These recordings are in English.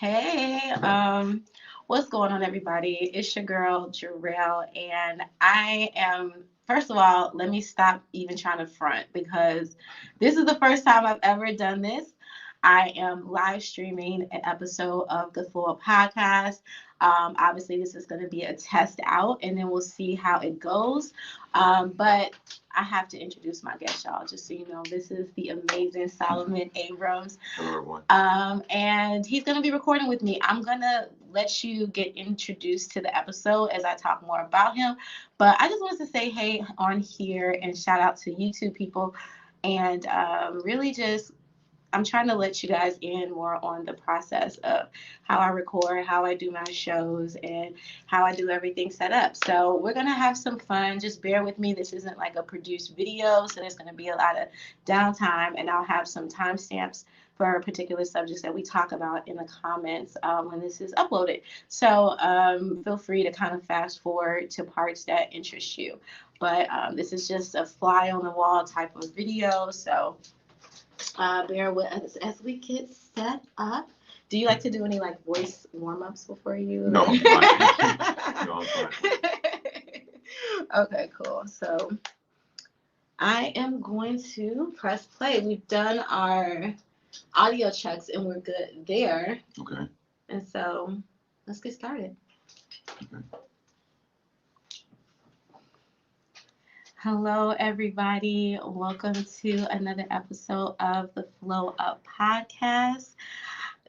Hey, what's going on, everybody? It's your girl, Jarrell, and I am, first of all, let me stop even trying to front because this is the first time I've ever done this. I am live streaming an episode of the Full Podcast. Obviously, this is going to be a test out, and then we'll see how it goes. But I have to introduce my guest, y'all, just so you know. This is the amazing Solomon Abrams. Hello, everyone. And he's going to be recording with me. I'm going to let you get introduced to the episode as I talk more about him. But I just wanted to say hey on here and shout out to YouTube people. And really just I'm trying to let you guys in more on the process of how I record, how I do my shows, and how I do everything set up. So we're going to have some fun. Just bear with me. This isn't like a produced video, so there's going to be a lot of downtime, and I'll have some timestamps for particular subjects that we talk about in the comments when this is uploaded. So feel free to kind of fast forward to parts that interest you. But this is just a fly on the wall type of video, so bear with us as we get set up. Do you like to do any like voice warm-ups before you? No, I'm fine. No, I'm fine. Okay, cool. So I am going to press play. We've done our audio checks and we're good there. Okay. And so let's get started. Okay. Hello, everybody. Welcome to another episode of the Flow Up Podcast.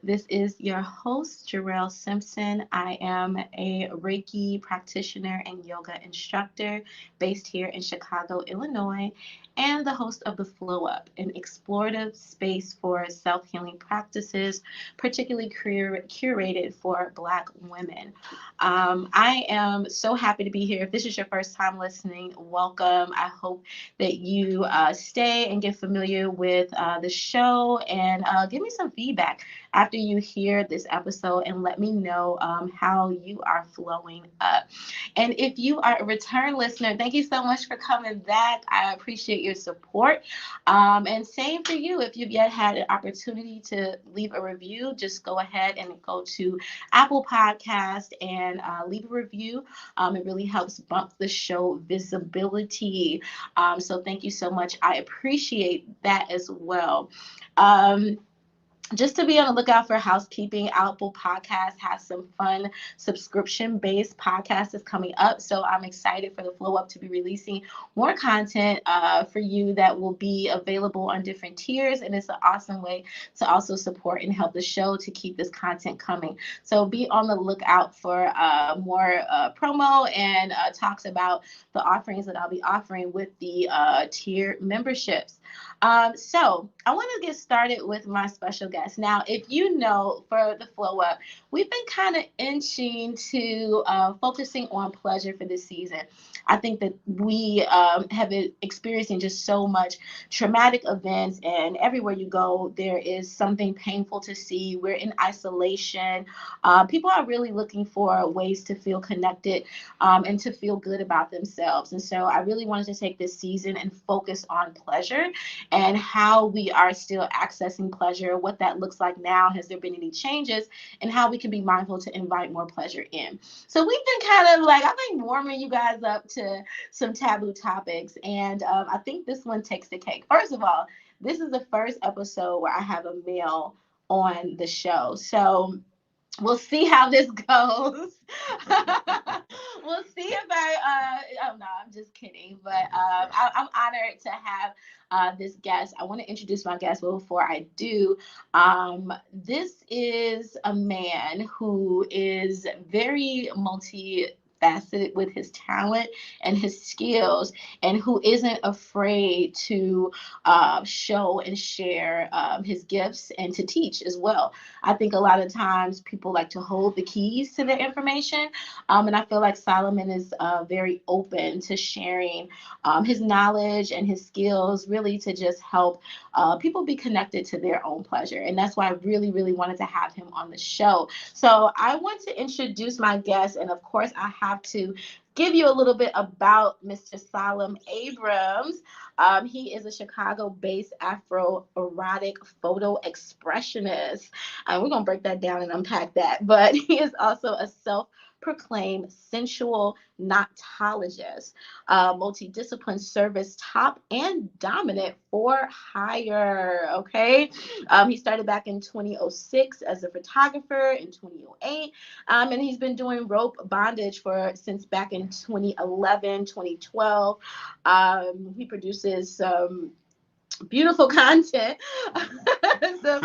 This is your host, Jarrell Simpson. I am a Reiki practitioner and yoga instructor based here in Chicago, Illinois, and the host of the Flow Up, an explorative space for self-healing practices, particularly curated for Black women. I am so happy to be here. If this is your first time listening, welcome. I hope that you stay and get familiar with the show and give me some feedback after you hear this episode and let me know how you are flowing up. And if you are a return listener, thank you so much for coming back. I appreciate your support. And same for you. If you've yet had an opportunity to leave a review, just go ahead and go to Apple Podcast and leave a review. It really helps bump the show visibility. So thank you so much. I appreciate that as well. Just to be on the lookout for housekeeping, Apple Podcast has some fun subscription-based podcasts that's coming up. So I'm excited for the Flow Up to be releasing more content for you that will be available on different tiers. And it's an awesome way to also support and help the show to keep this content coming. So be on the lookout for more promo and talks about the offerings that I'll be offering with the tier memberships. So I want to get started with my special guest. Now, if you know, for the Flow Up, we've been kind of inching to focusing on pleasure for this season. I think that we have been experiencing just so much traumatic events, and everywhere you go, there is something painful to see. We're in isolation. People are really looking for ways to feel connected and to feel good about themselves. And so I really wanted to take this season and focus on pleasure and how we are still accessing pleasure, what that looks like now, has there been any changes, and how we can be mindful to invite more pleasure in. So we've been kind of like, I've been warming you guys up to some taboo topics, and I think this one takes the cake. First of all, this is the first episode where I have a male on the show. So we'll see how this goes. We'll see if oh no, I'm just kidding. But I'm honored to have this guest. I want to introduce my guest, but before I do, this is a man who is very multifaceted with his talent and his skills, and who isn't afraid to show and share his gifts and to teach as well. I think a lot of times people like to hold the keys to their information, and I feel like Solomon is very open to sharing his knowledge and his skills, really to just help people be connected to their own pleasure. And that's why I really, really wanted to have him on the show. So I want to introduce my guest, and of course I have to give you a little bit about Mr. Solomon Abrams. He is a Chicago-based Afro-erotic photo expressionist. We're going to break that down and unpack that. But he is also a self-proclaimed sensual knotologist, multidiscipline service top and dominant for hire. Okay. He started back in 2006 as a photographer in 2008. And he's been doing rope bondage since back in 2011, 2012. He produces some beautiful content. So,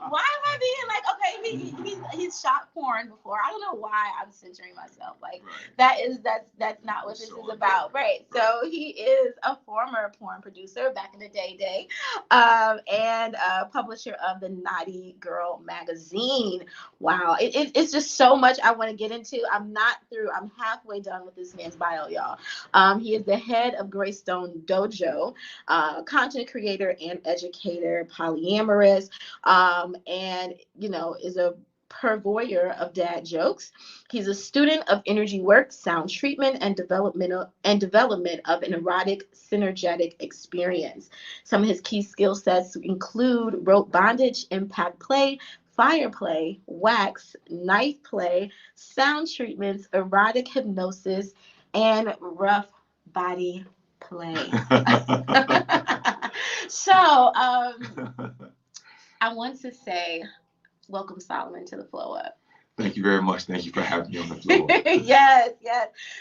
why am I being like, okay, he's shot porn before. I don't know why I'm censoring myself. Like that's not what this is about, right? So he is a former porn producer back in the day, and publisher of the Naughty Girl magazine. Wow, it's just so much I want to get into. I'm not through. I'm halfway done with this man's bio, y'all. He is the head of Greystone Dojo, content creator and educator, polyamorous, and is a purveyor of dad jokes. He's a student of energy work, sound treatment, and development of an erotic synergetic experience. Some of his key skill sets include rope bondage, impact play, fire play, wax, knife play, sound treatments, erotic hypnosis, and rough body play. So I want to say welcome, Solomon, to the Flow Up. Thank you very much. Thank you for having me on the floor. Yes.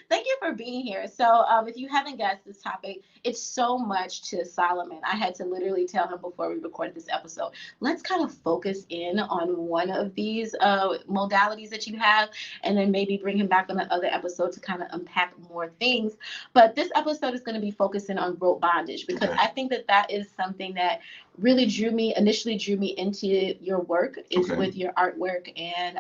Thank you for being here. So if you haven't guessed this topic, it's so much to Solomon. I had to literally tell him before we recorded this episode, let's kind of focus in on one of these modalities that you have, and then maybe bring him back on the other episode to kind of unpack more things. But this episode is going to be focusing on rope bondage, because I think that is something that really initially drew me into your work is with your artwork and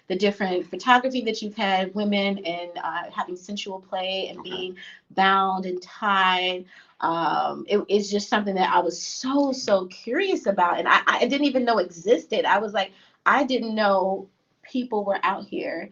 the different photography that you've had, women and having sensual play and being bound and tied. It's just something that I was so curious about, and I didn't even know existed. I was like, I didn't know people were out here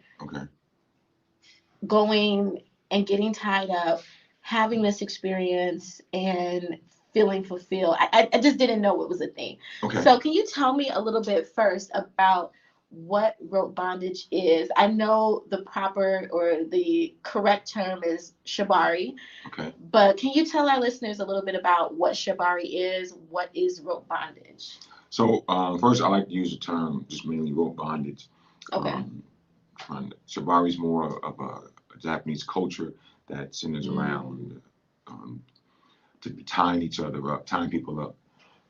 going and getting tied up, having this experience and feeling fulfilled. I just didn't know it was a thing. So can you tell me a little bit first about what rope bondage is? I know the proper or the correct term is shibari. But can you tell our listeners a little bit about what shibari is? What is rope bondage? So first, I like to use the term just mainly rope bondage. Shibari is more of a Japanese culture that centers around to be tying people up.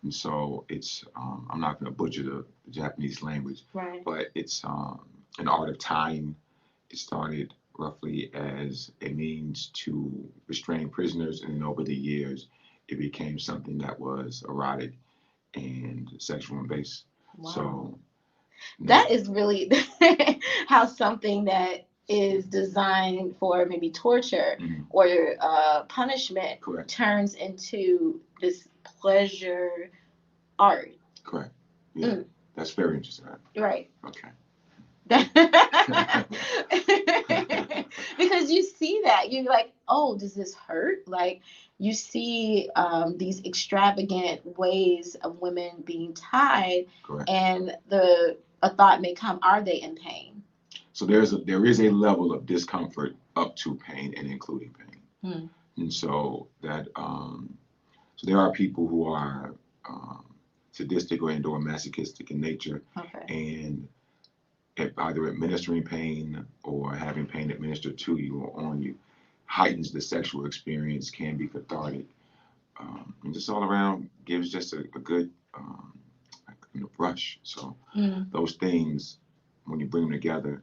And so it's, I'm not going to butcher the Japanese language, but it's an art of tying. It started roughly as a means to restrain prisoners, and then over the years, it became something that was erotic and sexual in base. So that is really how something that is designed for maybe torture or punishment turns into this pleasure art. Correct. Yeah. That's very interesting. Right. Okay. Because you see that, you're like, oh, does this hurt? Like, you see these extravagant ways of women being tied, and a thought may come, are they in pain? So there is a level of discomfort up to pain and including pain. And so that so there are people who are sadistic or masochistic in nature, and either administering pain or having pain administered to you or on you heightens the sexual experience, can be cathartic, and just all around gives just a good rush. So those things, when you bring them together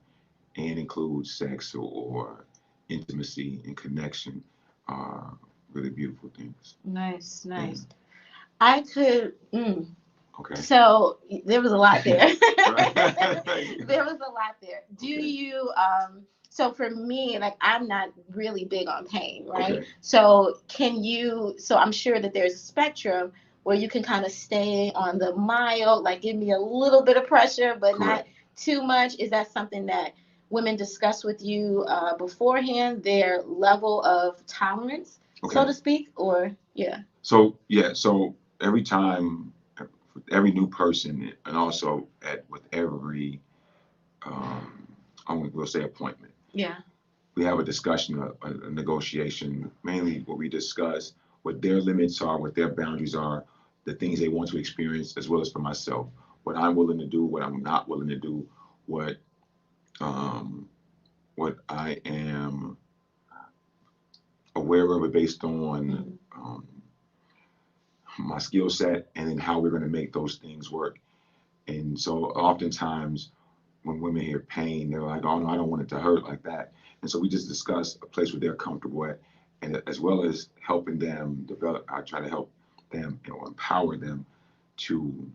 and include sex or intimacy and connection, are really beautiful things. Nice. I could. So there was a lot there. There was a lot there. Do you? So for me, like, I'm not really big on pain, right? So can you? So I'm sure that there's a spectrum where you can kind of stay on the mild, like give me a little bit of pressure, but not too much. Is that something that women discuss with you beforehand? Their level of tolerance? so to speak, or yeah. So yeah, so every time, every new person, and also with every we'll say appointment. Yeah. We have a discussion, a negotiation, mainly where we discuss what their limits are, what their boundaries are, the things they want to experience, as well as for myself, what I'm willing to do, what I'm not willing to do, what um, what I am aware of it based on my skill set, and then how we're going to make those things work. And so oftentimes when women hear pain, they're like, oh no, I don't want it to hurt like that. And so we just discuss a place where they're comfortable at, and as well as helping them develop, I try to help them, empower them to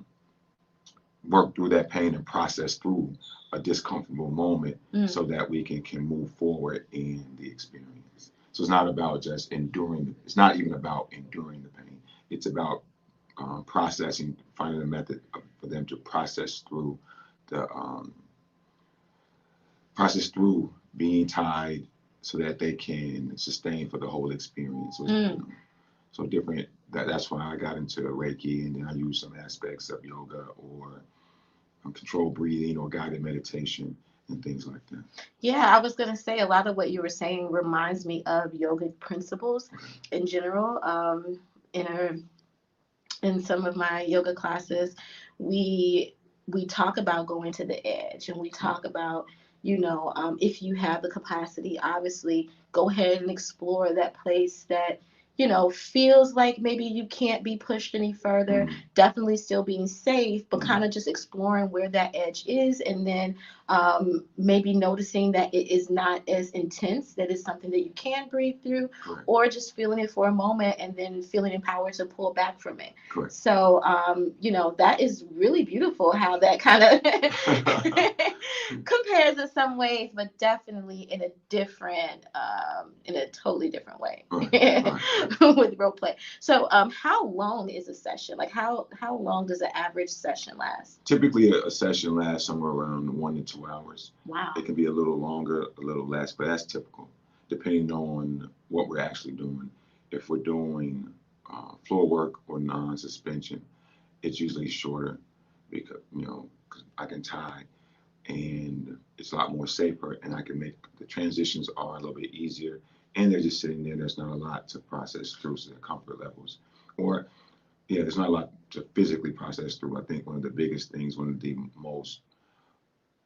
work through that pain and process through a discomfortable moment so that we can move forward in the experience. So it's not about just enduring. It's not even about enduring the pain. It's about processing, finding a method for them to the process through being tied so that they can sustain for the whole experience. So different. That's why I got into Reiki, and then I use some aspects of yoga or controlled breathing or guided meditation and things like that. Yeah, I was going to say a lot of what you were saying reminds me of yogic principles in general. In some of my yoga classes, we talk about going to the edge, and we talk about, if you have the capacity, obviously go ahead and explore that place that feels like maybe you can't be pushed any further. Definitely still being safe, but kind of just exploring where that edge is, and then maybe noticing that it is not as intense, that it's something that you can breathe through, or just feeling it for a moment and then feeling empowered to pull back from it. So that is really beautiful how that kind of compares in some ways, but definitely in a totally different way. With role play. So how long is a session? Like how long does an average session last? Typically a session lasts somewhere around 1 to 2 hours. Wow. It can be a little longer, a little less, but that's typical, depending on what we're actually doing. If we're doing floor work or non-suspension, it's usually shorter because, cause I can tie, and it's a lot more safer, and I can make the transitions are a little bit easier, and they're just sitting there. There's not a lot to process through, so the comfort levels, or there's not a lot to physically process through. I think one of the biggest things, one of the most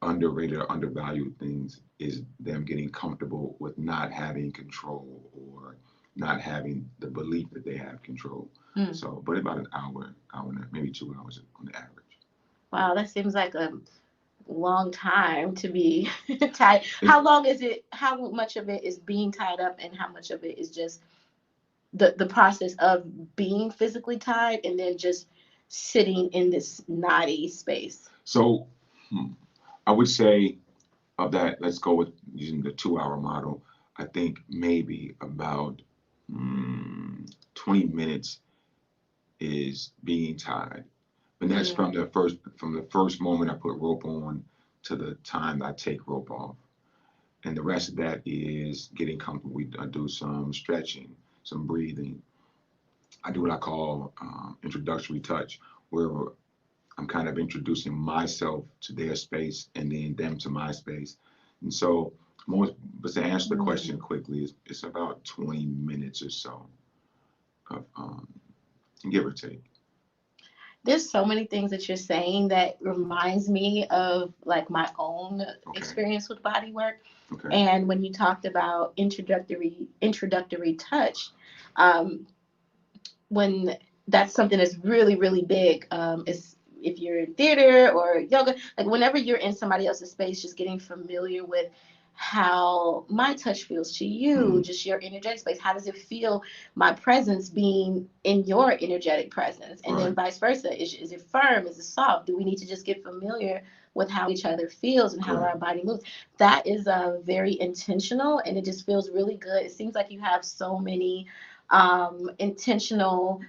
underrated or undervalued things, is them getting comfortable with not having control or not having the belief that they have control. So, but about an hour and maybe 2 hours on the average. Wow, that seems like a long time to be tied. How long is it? How much of it is being tied up, and how much of it is just the process of being physically tied and then just sitting in this knotty space? So I would say of that, let's go with using the 2 hour model. I think maybe about 20 minutes is being tied. And that's from the first moment I put rope on to the time I take rope off. And the rest of that is getting comfortable. I do some stretching, some breathing. I do what I call introductory touch, where I'm kind of introducing myself to their space and then them to my space. And so, but to answer the question quickly, it's about 20 minutes or so, of, give or take. There's so many things that you're saying that reminds me of like my own experience with body work. And when you talked about introductory touch, when that's something that's really, really big, is if you're in theater or yoga, like whenever you're in somebody else's space, just getting familiar with how my touch feels to you, just your energetic space. How does it feel, my presence being in your energetic presence? And then vice versa. Is it firm? Is it soft? Do we need to just get familiar with how each other feels and how our body moves? That is very intentional, and it just feels really good. It seems like you have so many intentional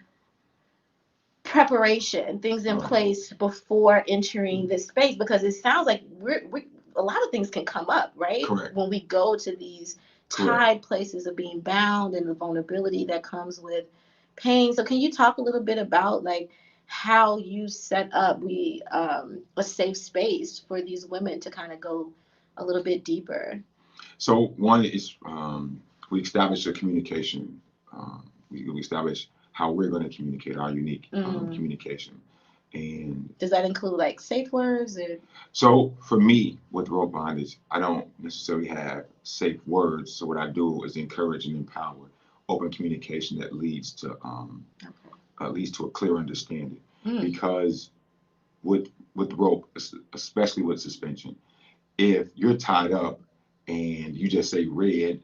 preparation, things in place before entering this space, because it sounds like we a lot of things can come up, right? When we go to these tied places of being bound and the vulnerability that comes with pain. So can you talk a little bit about like how you set up a safe space for these women to kind of go a little bit deeper? So one is we establish a communication. We establish how we're going to communicate, our unique communication. And does that include like safe words? Or? So for me, with rope bondage, I don't necessarily have safe words. So what I do is encourage and empower open communication that leads to a clear understanding. Because with rope, especially with suspension, if you're tied up and you just say red,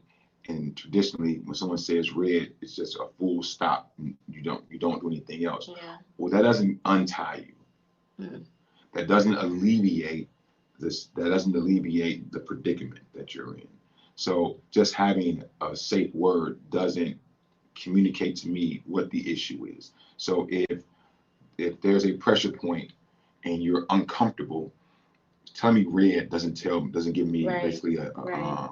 and traditionally when someone says red, it's just a full stop. You don't do anything else. Yeah. Well, that doesn't untie you. That doesn't alleviate this. That doesn't alleviate the predicament that you're in. So just having a safe word doesn't communicate to me what the issue is. So if there's a pressure point and you're uncomfortable, telling me red doesn't give me basically a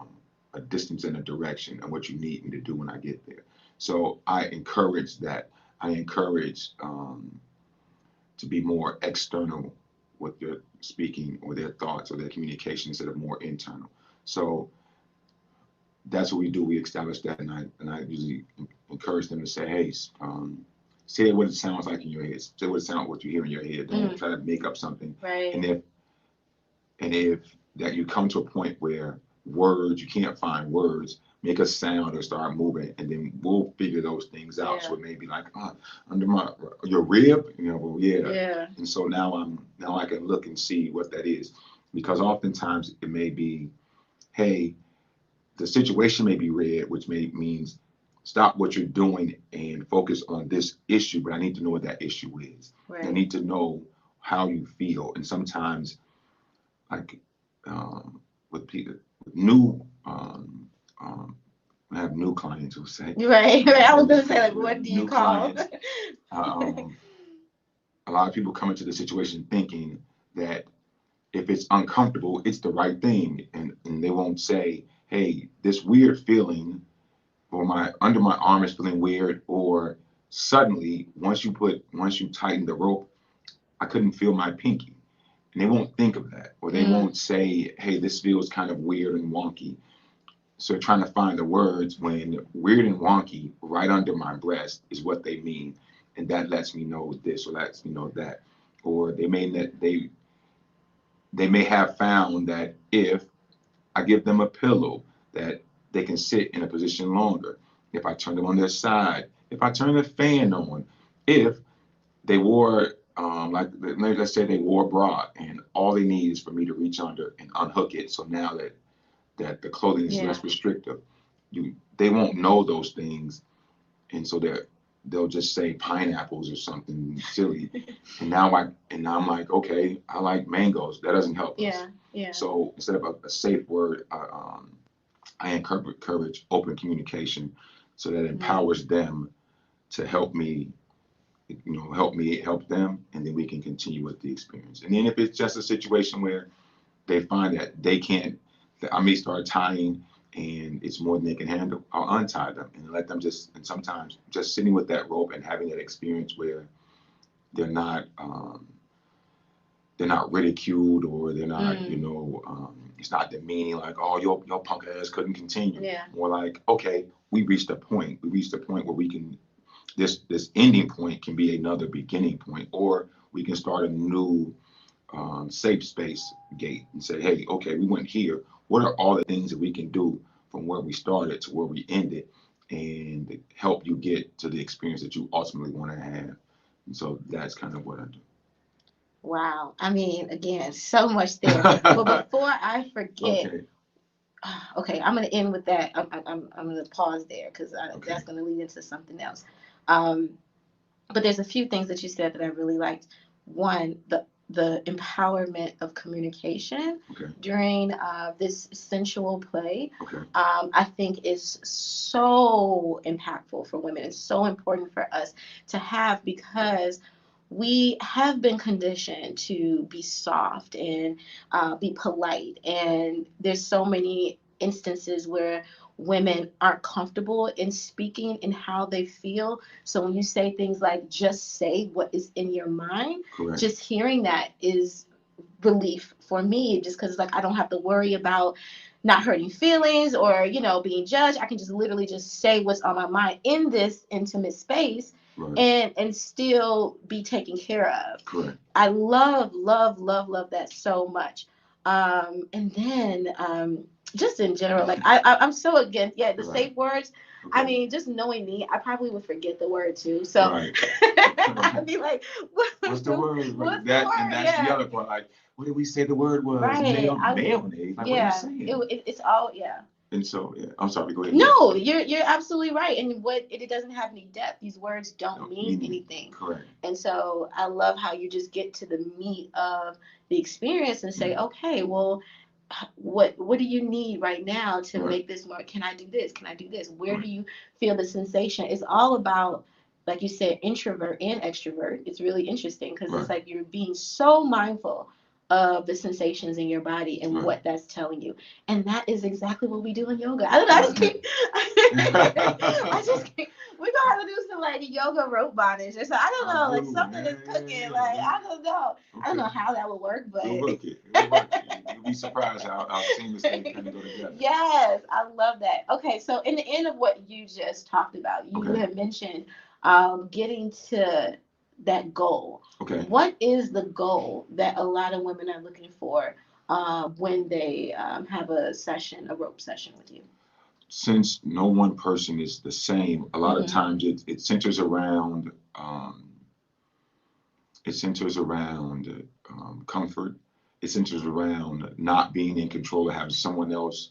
distance and a direction and what you need me to do when I get there. So I encourage that. I encourage to be more external with their speaking or their thoughts or their communication instead of more internal. So that's what we do. We establish that, and I usually encourage them to say, hey, say what it sounds like in your head. Say what you hear in your head. Don't try to make up something. Right. And if that you come to a point where you can't find words, make a sound or start moving, and then we'll figure those things out. So it may be like, under your rib, well, yeah. And so now I can look and see what that is, because oftentimes it may be, hey, the situation may be red, which means stop what you're doing and focus on this issue, but I need to know what that issue is. Right. I need to know how you feel. And sometimes, like with people, new I have new clients who say, right. I was gonna say, like, what do you call? A lot of people come into the situation thinking that if it's uncomfortable, it's the right thing, and they won't say, hey, this weird feeling, or my under my arm is feeling weird, or suddenly once you tighten the rope, I couldn't feel my pinky. And they won't think of that, or they won't say, hey, this feels kind of weird and wonky. So trying to find the words when weird and wonky right under my breast is what they mean. And that lets me know this or lets me know that. Or they may have found that if I give them a pillow, that they can sit in a position longer. If I turn them on their side, if I turn the fan on, if they wore let's say they wore a bra and all they need is for me to reach under and unhook it. So now that the clothing is less restrictive, they won't know those things, and so they'll just say pineapples or something silly. and now I'm like, okay, I like mangoes. That doesn't help us. Yeah. So instead of a safe word, I encourage open communication, so that empowers them to help me help them, and then we can continue with the experience. And then if it's just a situation where they find that I may start tying and it's more than they can handle, I'll untie them and let them and sometimes just sitting with that rope and having that experience where they're not ridiculed, or they're not, it's not demeaning, like, oh, your punk ass couldn't continue. Yeah. More like, okay, we reached a point where we can, this ending point can be another beginning point, or we can start a new safe space gate and say, hey, okay, we went here. What are all the things that we can do from where we started to where we ended, and help you get to the experience that you ultimately want to have? And so that's kind of what I do. Wow. I mean, again, so much there. But before I forget, okay, I'm going to end with that. I'm going to pause there, because that's going to lead into something else. But there's a few things that you said that I really liked. One, the empowerment of communication during this sensual play, I think is so impactful for women. It's so important for us to have, because we have been conditioned to be soft and be polite. And there's so many instances where women aren't comfortable in speaking in how they feel. So when you say things like just say what is in your mind, Correct. just hearing that is relief for me, just because like I don't have to worry about not hurting feelings or being judged. I can just literally just say what's on my mind in this intimate space. Right. And still be taken care of. Correct. I love that so much. And then just in general, like I'm so against the Right. safe words. Okay. I mean, just knowing me, I probably would forget the word too. So Right. I'd be like, what's the word? What's that the word? And that's the other part. Like, what did we say the word was? Right. Mayonnaise. Like, what are you saying? It's all And so I'm sorry, go ahead. No, you're absolutely right. And it doesn't have any depth. These words don't mean anything. Correct. And so I love how you just get to the meat of the experience and say, okay, well, what do you need right now to make this more? Can I do this? Can I do this? Where do you feel the sensation? It's all about, like you said, introvert and extrovert. It's really interesting because it's like you're being so mindful of the sensations in your body and what that's telling you. And that is exactly what we do in yoga. I don't know, I just keep we're gonna have to do some like yoga rope bondage or something. I don't know, like something is cooking. Like I don't know. I don't know how that would work, but it'll work it. You'll be surprised how seamlessly kind of go together. Yes, I love that. Okay, so in the end of what you just talked about, you have mentioned getting to that goal. Okay. What is the goal that a lot of women are looking for when they have a rope session with you? Since no one person is the same, a lot of times it centers around comfort. It centers around not being in control or having someone else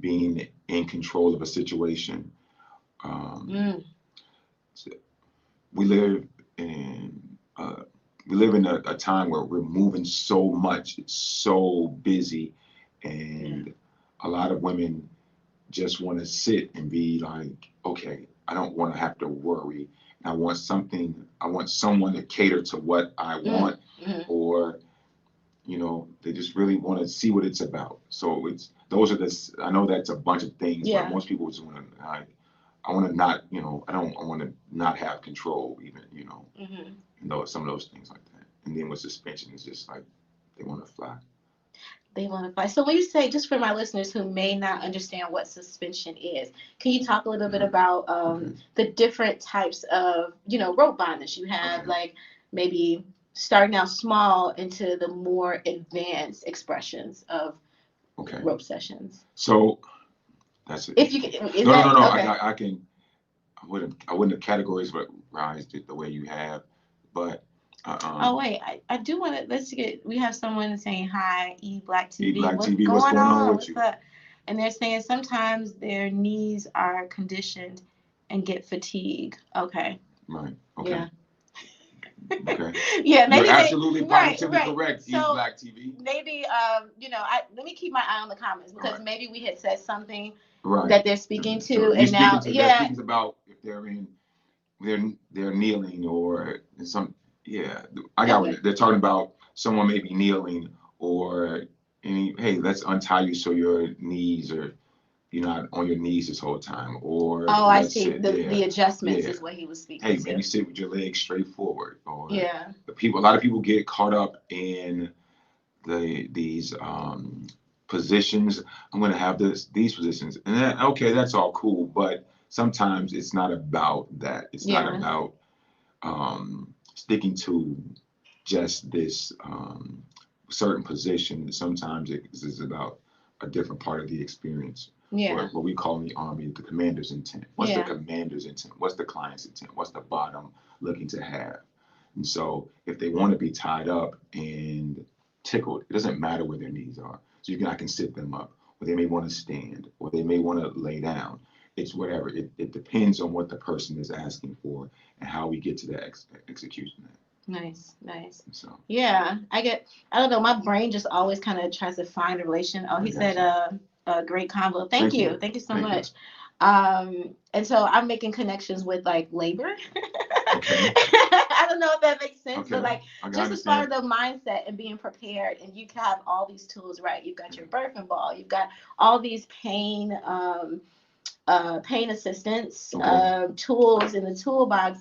being in control of a situation. We live in a time where we're moving so much. It's so busy, and a lot of women just want to sit and be like, okay, I don't want to have to worry. I want someone to cater to what I want, or they just really want to see what it's about. So I know that's a bunch of things, but most people just want to, I want to not, I want to not have control even, some of those things like that. And then with suspension, it's just like, they want to fly. They want to fly. So when you say, just for my listeners who may not understand what suspension is, can you talk a little bit about the different types of, rope bondage? You have like maybe starting out small into the more advanced expressions of rope sessions. So that's it. If you can, no. Okay. I can. I wouldn't have categorized it the way you have, but. Oh wait, I do want to. We have someone saying hi, Black TV. What's going on with you? Up? And they're saying sometimes their knees are conditioned and get fatigue. Okay. Right. Okay. Yeah. Okay. Yeah, maybe you're absolutely positively correct. So Black TV. Maybe let me keep my eye on the comments because maybe we had said something right. that they're speaking to, so and now they're speaking about if they're kneeling or some. Yeah, I got what they're talking about. Someone may be kneeling or hey, let's untie you so your knees are. You're not on your knees this whole time, or I see. The adjustments is what he was speaking to. Hey, maybe sit with your legs straight forward, or a lot of people get caught up in these positions. I'm going to have these positions, and that's all cool, but sometimes it's not about that. It's not about sticking to just this certain position. Sometimes it is about a different part of the experience. What we call in the Army the commander's intent. What's the commander's intent? What's the client's intent? What's the bottom looking to have? And so if they want to be tied up and tickled, it doesn't matter where their knees are. So I can sit them up, or they may want to stand, or they may want to lay down. It's whatever. It depends on what the person is asking for and how we get to the execution. Nice. So I don't know. My brain just always kind of tries to find a relation. Oh, he said a great convo. Thank you so much. And so I'm making connections with like labor. I don't know if that makes sense, but like just as far as the mindset and being prepared, and you have all these tools, right? You've got your birthing ball, you've got all these pain pain assistance, Okay. tools in the toolbox.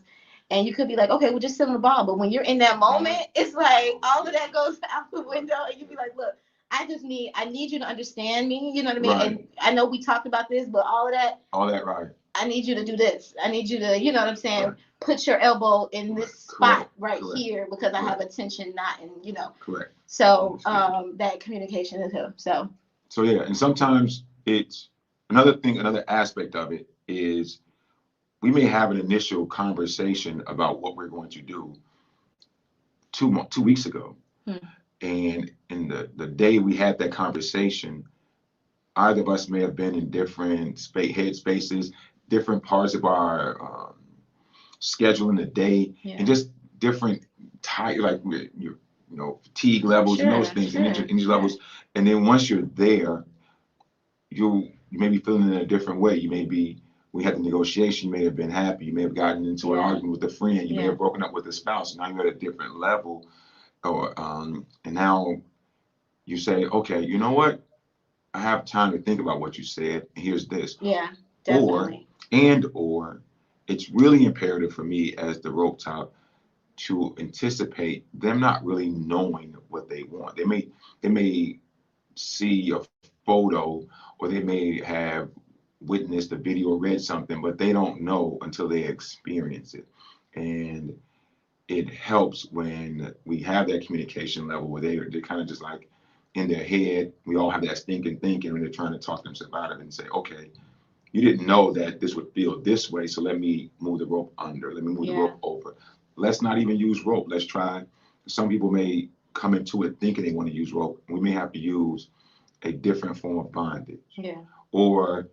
And you could be like, okay, we'll just sit on the ball. But when you're in that moment, it's like all of that goes out the window, and you be like, look, I need you to understand me. You know what I mean? Right. And I know we talked about this, but all that, right. I need you to do this. I need you to, you know what I'm saying? Right. Put your elbow in this spot right Correct. here because I have attention, not in, you know. Correct. So that communication is him. So yeah, and sometimes it's another aspect of it is we may have an initial conversation about what we're going to do 2 weeks ago. And in the day we had that conversation, either of us may have been in different head spaces, different parts of our schedule in the day, and just different like your fatigue levels and those things, energy levels. And then once you're there, you may be feeling in a different way. We had the negotiation, you may have been happy, you may have gotten into an argument with a friend, you may have broken up with a spouse. Now you're at a different level, or and now you say, okay, you know what? I have time to think about what you said, and here's this. Yeah, definitely. Or it's really imperative for me as the rope top to anticipate them not really knowing what they want. They may see a photo, or they may have witnessed a video or read something, but they don't know until they experience it. And it helps when we have that communication level where they're kind of just like in their head. We all have that stinking thinking when they're trying to talk themselves out of it and say, okay, you didn't know that this would feel this way, so let me move the rope under, let me move the rope over. Let's not even use rope. Let's try. Some people may come into it thinking they want to use rope. We may have to use a different form of bondage. Yeah. Or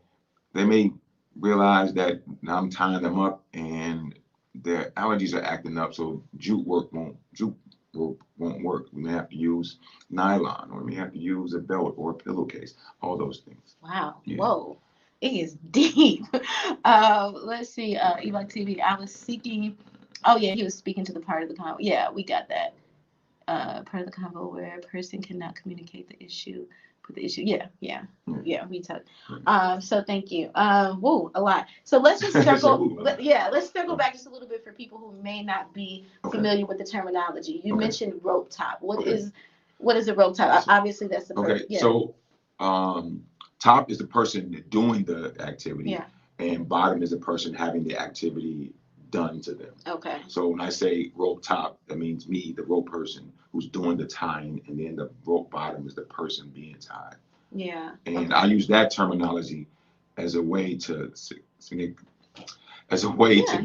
they may realize that now I'm tying them up and their allergies are acting up, so jute rope won't work. We may have to use nylon, or we may have to use a belt or a pillowcase. All those things. Wow. Yeah. Whoa. It is deep. Let's see. Elon TV. I was seeking. Oh yeah, he was speaking to the part of the convo. Yeah, we got that. Part of the convo where a person cannot communicate the issue. The issue. Yeah. We talked. So thank you. Whoa, a lot. So let's just circle. Let's circle back just a little bit for people who may not be familiar with the terminology. You mentioned rope top. What is a rope top? Obviously, that's the person. So, top is the person doing the activity, and bottom is the person having the activity done to them. Okay. So when I say rope top, that means me, the rope person, who's doing the tying, and then the rope bottom is the person being tied. Yeah. And I use that terminology as a way to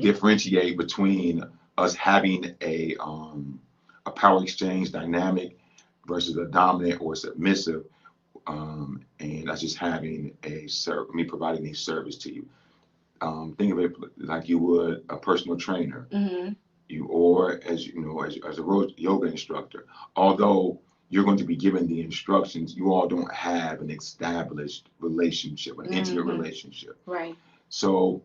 differentiate between us having a power exchange dynamic versus a dominant or submissive, and that's just having me providing a service to you. Think of it like you would a personal trainer, or as a yoga instructor. Although you're going to be given the instructions, you all don't have an established relationship, an intimate relationship. Right. So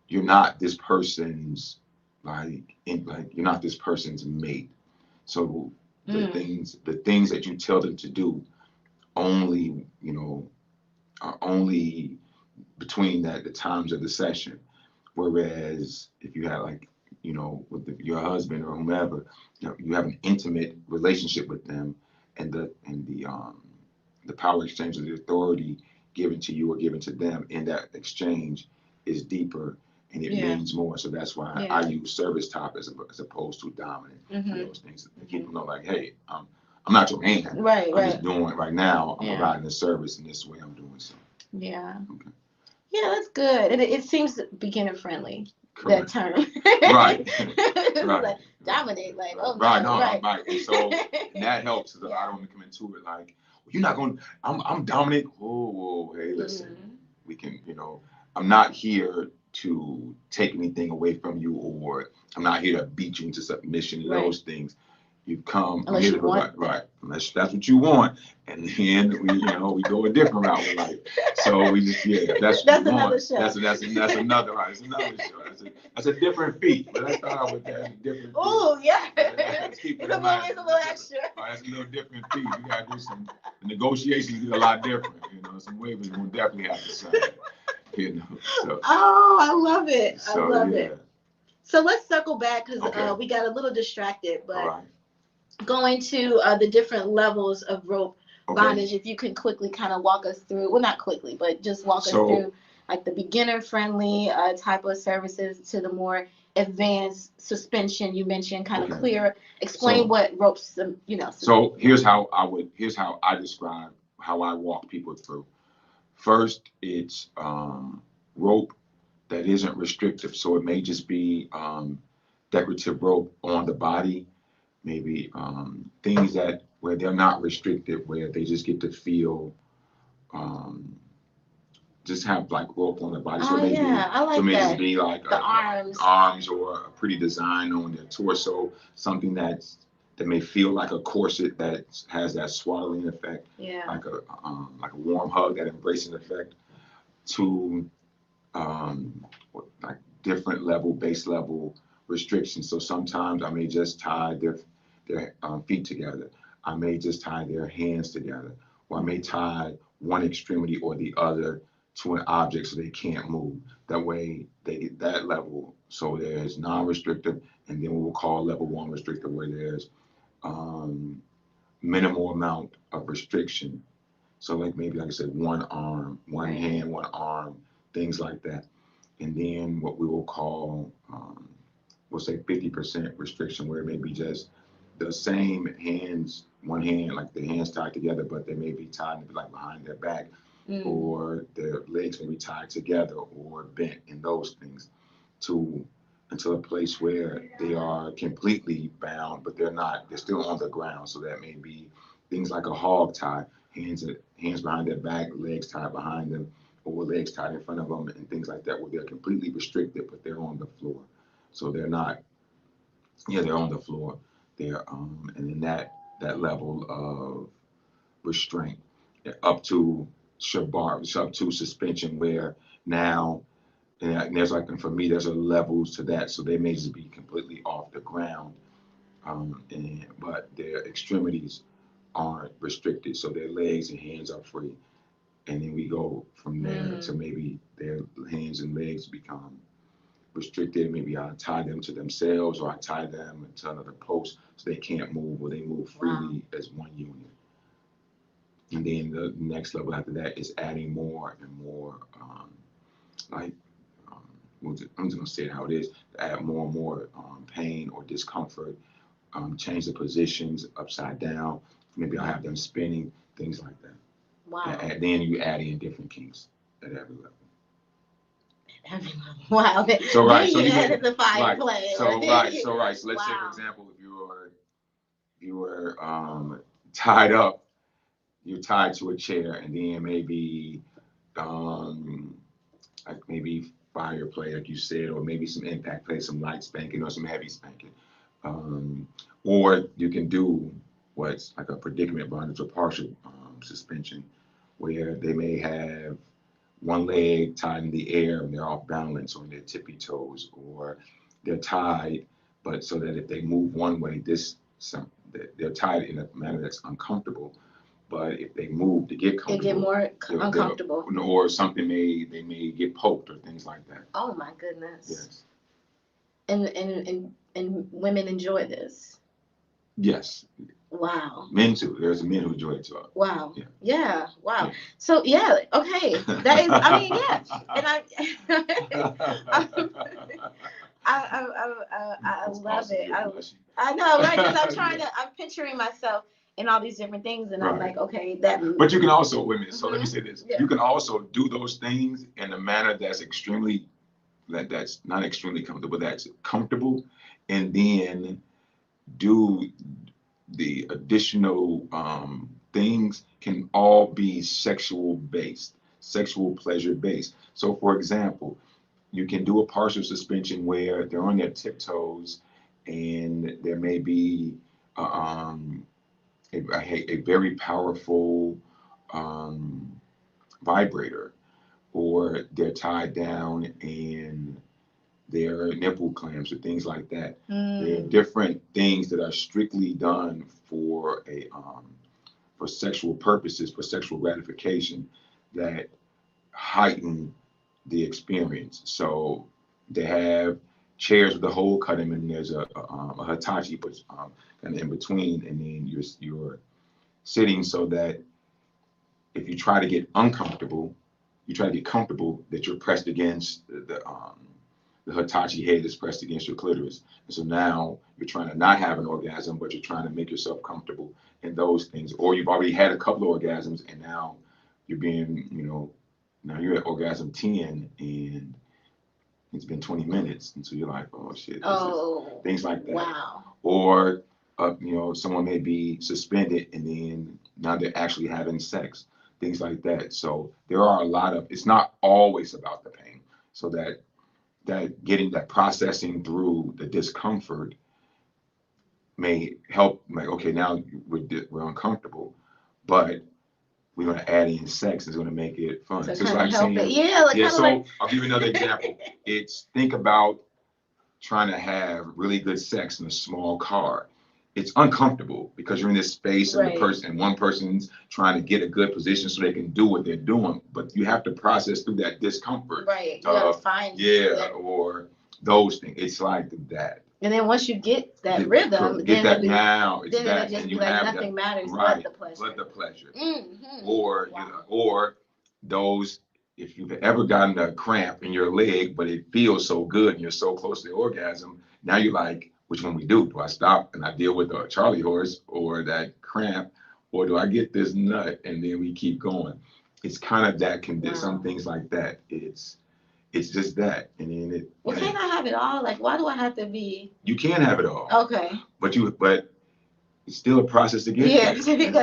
you're not this person's you're not this person's mate. So the things that you tell them to do only are only between the times of the session. Whereas if you have with your husband or whomever, you have an intimate relationship with them, and the power exchange of the authority given to you or given to them in that exchange is deeper, and it means more. So that's why I use service top as opposed to dominant. Those things to keep them know, like, hey, I'm not your man. Right. I'm just doing it right now. I'm providing a service, and this way I'm doing so. Yeah. Okay. Yeah, that's good. And it seems beginner friendly. Correct. That term. Right. Like, dominate, like, oh, right. No, right. And so and that helps. So I don't want to come into it like, well, you're not going to, I'm dominant. Whoa, hey, listen, we can, I'm not here to take anything away from you, or I'm not here to beat you into submission, those things. You've come unless you want unless that's what you want, and then we go a different route with life. So we just that's another show. That's another right. It's another show. That's a different feat. But let's start out with that. Different. Oh yeah. Let's keep it in mind. It's a little extra. That's a little different feat. You gotta do some negotiations. Get a lot different. Some waivers we'll definitely have to sign. You know, so. Oh, I love it. I So, love yeah. it. So let's circle back because Okay. we got a little distracted, All but right. going to the different levels of rope Okay. bondage, if you can quickly kind of walk us through, well, not quickly, but just walk us through like the beginner friendly type of services to the more advanced suspension you mentioned, kind of Okay. clear, explain what ropes, you know. So here's how I describe how I walk people through. First, it's rope that isn't restrictive. So it may just be decorative rope on the body, maybe things that where they're not restricted, where they just get to feel, just have like rope on the body. So maybe I like so maybe that. just be like The arms. arms or a pretty design on their torso, something that may feel like a corset that has that swaddling effect, like a warm hug, that embracing effect, to like different level, base level restrictions. So sometimes I may just tie their feet together. I may just tie their hands together, or I may tie one extremity or the other to an object so they can't move. That way they get that level. So there's non-restrictive, and then we'll call level one restrictive, where there's minimal amount of restriction. So like maybe, like I said, one arm, one hand, one arm, things like that. And then what we will call, we'll say 50% restriction, where it may be just the same hands, one hand, like the hands tied together, but they may be tied like behind their back, or their legs may be tied together or bent, and those things, to until a place where they are completely bound, but they're not, they're still on the ground. So that may be things like a hog tie, hands behind their back, legs tied behind them, or legs tied in front of them, and things like that, where they're completely restricted, but they're on the floor. So they're not, they're on the floor. They're and then that level of restraint, up to Shibari, up to suspension, where now, and there's like, and for me, there's a levels to that. So they may just be completely off the ground, but their extremities aren't restricted. So their legs and hands are free. And then we go from there to maybe their hands and legs become restricted. Maybe I tie them to themselves, or I tie them to another post so they can't move, or they move freely as one unit. And then the next level after that is adding more and more, like, I'm just gonna say it how it is, add more and more pain or discomfort, change the positions upside down. Maybe I have them spinning, things like that. Wow. And then you add in different kinks at every level. Wow. So right, so you you added the fire right. play. So so let's say, for example, if you were tied up, you're tied to a chair, and then maybe like maybe fire play, like you said, or maybe some impact play, some light spanking or some heavy spanking. Or you can do what's like a predicament bondage or partial suspension, where they may have one leg tied in the air and they're off balance on their tippy toes, or they're tied, but so that if they move one way, they're tied in a manner that's uncomfortable. But if they move to get comfortable, they get more uncomfortable, or something they may get poked or things like that. Oh my goodness! Yes. And women enjoy this. Yes. Wow. Men too. There's men who enjoy it too. Wow. Yeah. Wow. Yeah. So okay. That is. I mean, yeah. And I love awesome. It. I know, right? Because I'm picturing myself in all these different things, and I'm like, okay, that. But you can also, women. So let me say this: you can also do those things in a manner that's that's not extremely comfortable. That's comfortable, and then do the additional things can all be sexual based, sexual pleasure based. So, for example, you can do a partial suspension where they're on their tiptoes, and there may be a very powerful vibrator, or they're tied down and their nipple clamps or things like that. There are different things that are strictly done for for sexual purposes, for sexual gratification, that heighten the experience. So they have chairs with a hole cut in, and there's a Hitachi, but kind of in between, and then you're sitting so that if you try to get uncomfortable, you try to get comfortable that you're pressed against the Hitachi head is pressed against your clitoris. And so now you're trying to not have an orgasm, but you're trying to make yourself comfortable in those things. Or you've already had a couple of orgasms and now you're being, now you're at orgasm 10 and it's been 20 minutes. And so you're like, oh shit, things like that. Wow. Or, someone may be suspended and then now they're actually having sex, things like that. So there are a lot of, it's not always about the pain. So that getting that processing through the discomfort may help, like, okay, now we're uncomfortable, but we're going to add in sex. It's going to make it fun. So it's like saying, I'll give you another example. It's, think about trying to have really good sex in a small car. It's uncomfortable because you're in this space and one person's trying to get a good position so they can do what they're doing, but you have to process through that discomfort. Right. You gotta find or those things. It's like that. And then once you get that rhythm, it's that, and you have nothing matters but the pleasure. Mm-hmm. Or those, if you've ever gotten a cramp in your leg, but it feels so good and you're so close to the orgasm, now you're like, which one we do? Do I stop and I deal with a Charlie horse or that cramp, or do I get this nut and then we keep going? It's kind of that some things like that. It's just that, and then can't I have it all? Like, why do I have to be? You can have it all. Okay. But it's still a process to get there. Yeah, because everything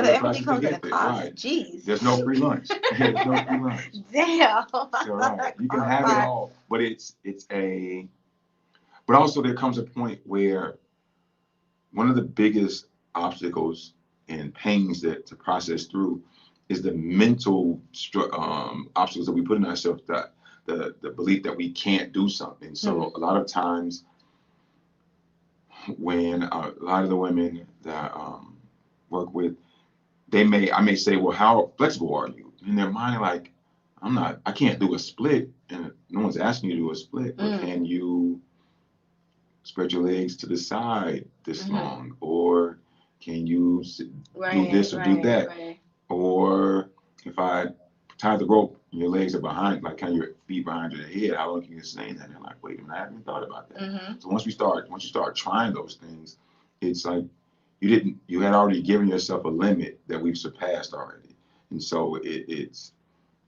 comes at a cost. Right. Jeez. There's no free lunch. There's no free lunch. Damn. So, right. You can have it all, but but also there comes a point where one of the biggest obstacles and pains to process through is the mental obstacles that we put in ourselves, that the belief that we can't do something. So a lot of times when a lot of the women that work with, I may say, well, how flexible are you? In their mind, like, I can't do a split, and no one's asking you to do a split, but can you spread your legs to the side this long? Or can you do this or do that? Right. Or if I tie the rope and your legs are behind, like kind of your feet behind your head, how long can you sustain that? And they're like, wait a minute, I haven't even thought about that. Mm-hmm. So once you start trying those things, it's like you had already given yourself a limit that we've surpassed already. And so it's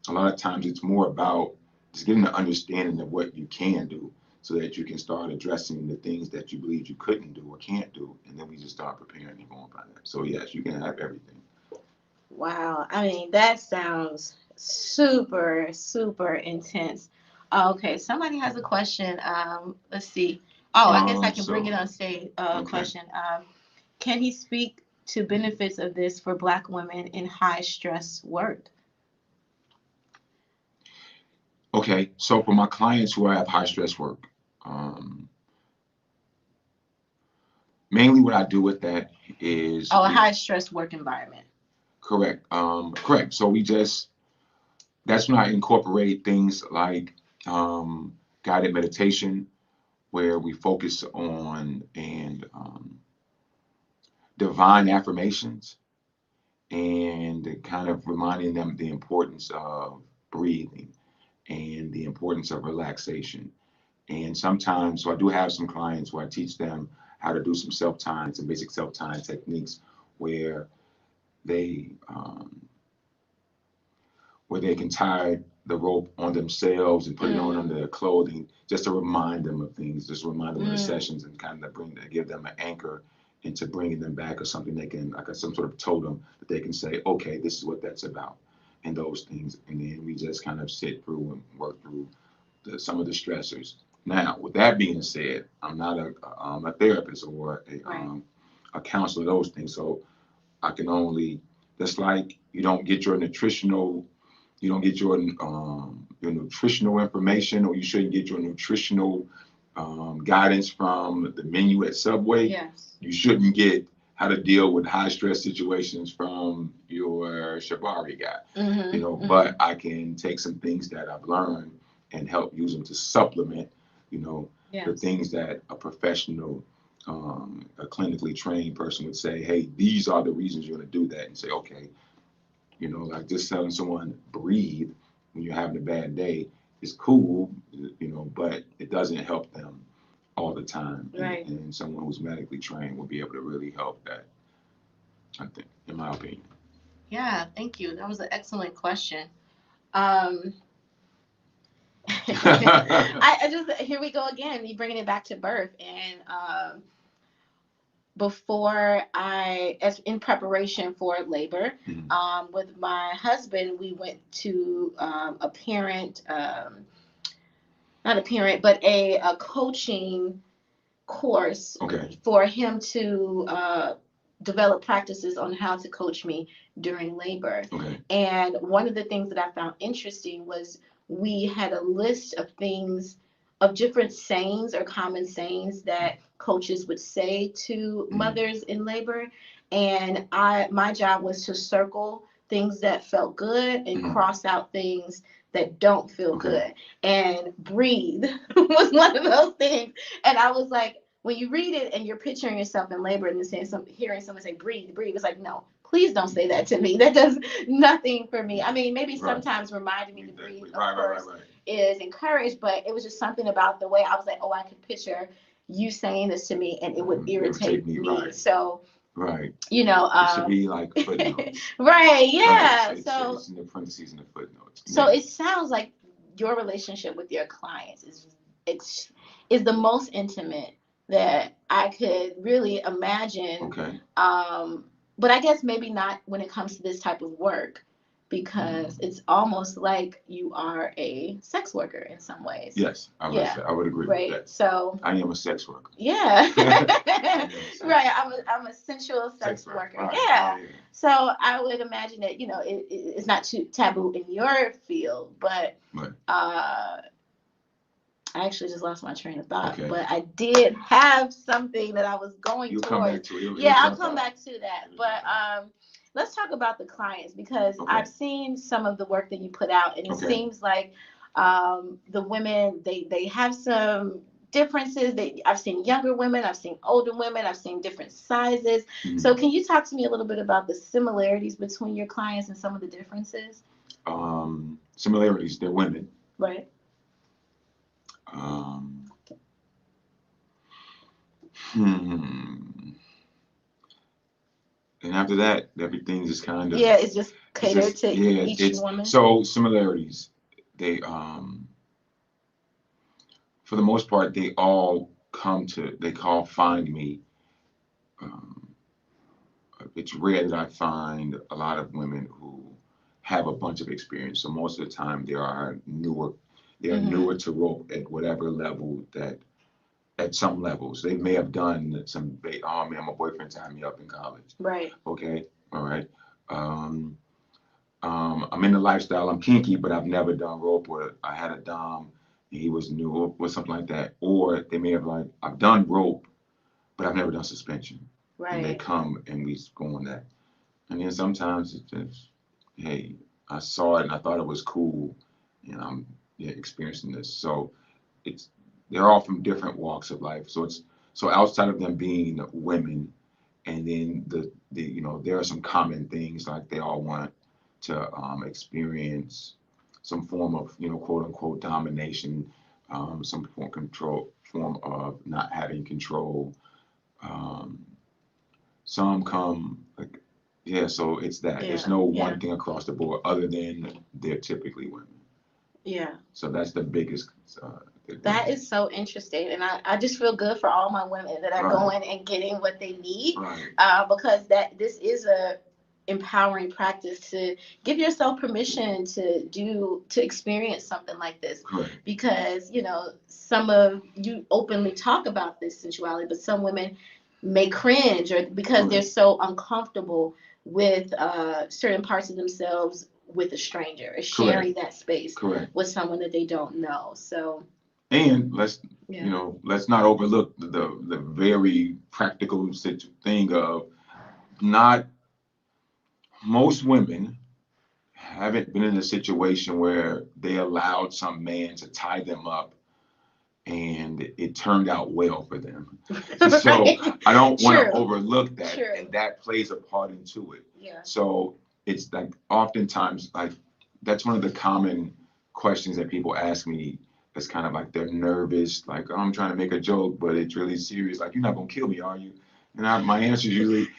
a lot of times it's more about just getting an understanding of what you can do so that you can start addressing the things that you believe you couldn't do or can't do. And then we just start preparing and going by that. So yes, you can have everything. Wow. I mean, that sounds super, super intense. Okay, somebody has a question. Let's see. I guess I can bring it on stage. Okay. Question. Can he speak to benefits of this for Black women in high stress work? Okay, so for my clients who have high stress work, mainly what I do with that is a high stress work environment. Correct. So that's when I incorporate things like guided meditation, where we focus on divine affirmations and kind of reminding them the importance of breathing and the importance of relaxation. And sometimes, so I do have some clients where I teach them how to do some self-tying, some basic self-tying techniques where they can tie the rope on themselves and put it on under their clothing, just to remind them of things, just to remind them of the sessions, and kind of give them an anchor into bringing them back, or something they can, like some sort of totem that they can say, okay, this is what that's about, and those things. And then we just kind of sit through and work through some of the stressors. Now, with that being said, I'm not a therapist or a counselor, those things. So I can only, just like you don't get your nutritional information, or you shouldn't get your nutritional guidance from the menu at Subway. Yes. You shouldn't get how to deal with high stress situations from your Shibari guy. But I can take some things that I've learned and help use them to supplement, you know, Yes. the things that a professional, a clinically trained person would say, hey, these are the reasons you're going to do that, and say, okay, you know, like just telling someone breathe when you're having a bad day is cool, you know, but it doesn't help them all the time. Right. And someone who's medically trained will be able to really help that, I think, in my opinion. Yeah, thank you. That was an excellent question. Um, I just, here we go again. You bringing it back to birth, and before as in preparation for labor, Mhm. with my husband, we went to a parent, not a parent, but a coaching course Okay. for him to develop practices on how to coach me during labor. Okay. And one of the things that I found interesting was we had a list of things, of different sayings or common sayings that coaches would say to mothers in labor. And my job was to circle things that felt good and cross out things that don't feel good. And breathe was one of those things. And I was like, when you read it and you're picturing yourself in labor and saying hearing someone say breathe, it's like, no, please don't say that to me. That does nothing for me. I mean, maybe sometimes reminding me to breathe, of course, is encouraged, but it was just something about the way I was like, oh, I could picture you saying this to me and it would irritate me. Right. So, right. You know, it should be like footnotes. Right, yeah. Right. So it's in the parentheses and the footnotes. So it sounds like your relationship with your clients is the most intimate that I could really imagine. Okay. But I guess maybe not when it comes to this type of work, because it's almost like you are a sex worker in some ways. Yes, I would agree with that. So I am a sex worker. Yeah. Right. I'm a sensual sex worker. Right. Yeah. So I would imagine that, you know, it's not too taboo in your field, but I actually just lost my train of thought. Okay. But I did have something that I was going You'll towards. Come back to it. Yeah, I'll come back to that. But let's talk about the clients, because I've seen some of the work that you put out, and it seems like the women, they have some differences. I've seen younger women, I've seen older women, I've seen different sizes. Mm-hmm. So can you talk to me a little bit about the similarities between your clients and some of the differences? Similarities, they're women. Right. And after that, everything just kind of it's just catered to each woman. So similarities, they for the most part, they all find me. It's rare that I find a lot of women who have a bunch of experience. So most of the time, they are newer. They are newer to rope at whatever level that. At some levels, they may have done some. Oh man, my boyfriend tied me up in college. Right. Okay. All right. I'm in the lifestyle. I'm kinky, but I've never done rope. Or I had a dom, and he was new, or something like that. Or they may have like, I've done rope, but I've never done suspension. Right. And they come and we go on that. And then sometimes it's just, hey, I saw it and I thought it was cool, and I'm experiencing this. So they're all from different walks of life. So outside of them being women, and then the there are some common things, like they all want to experience some form of quote unquote domination, some form of not having control. Some come like so it's that there's no one thing across the board other than they're typically women. Yeah. So that's the biggest. That is so interesting, and I just feel good for all my women that are going and getting what they need, because this is a empowering practice to give yourself permission to experience something like this. Correct. Because some of you openly talk about this sensuality, but some women may cringe or because they're so uncomfortable with certain parts of themselves with a stranger, or sharing that space with someone that they don't know. So. And let's not overlook the very practical thing of not most women haven't been in a situation where they allowed some man to tie them up and it turned out well for them. So Right. I don't want to True. overlook that, True. and that plays a part into it. Yeah. So it's like oftentimes like that's one of the common questions that people ask me. It's kind of like they're nervous, like, oh, I'm trying to make a joke, but it's really serious. Like, you're not gonna kill me, are you? And my answer is usually,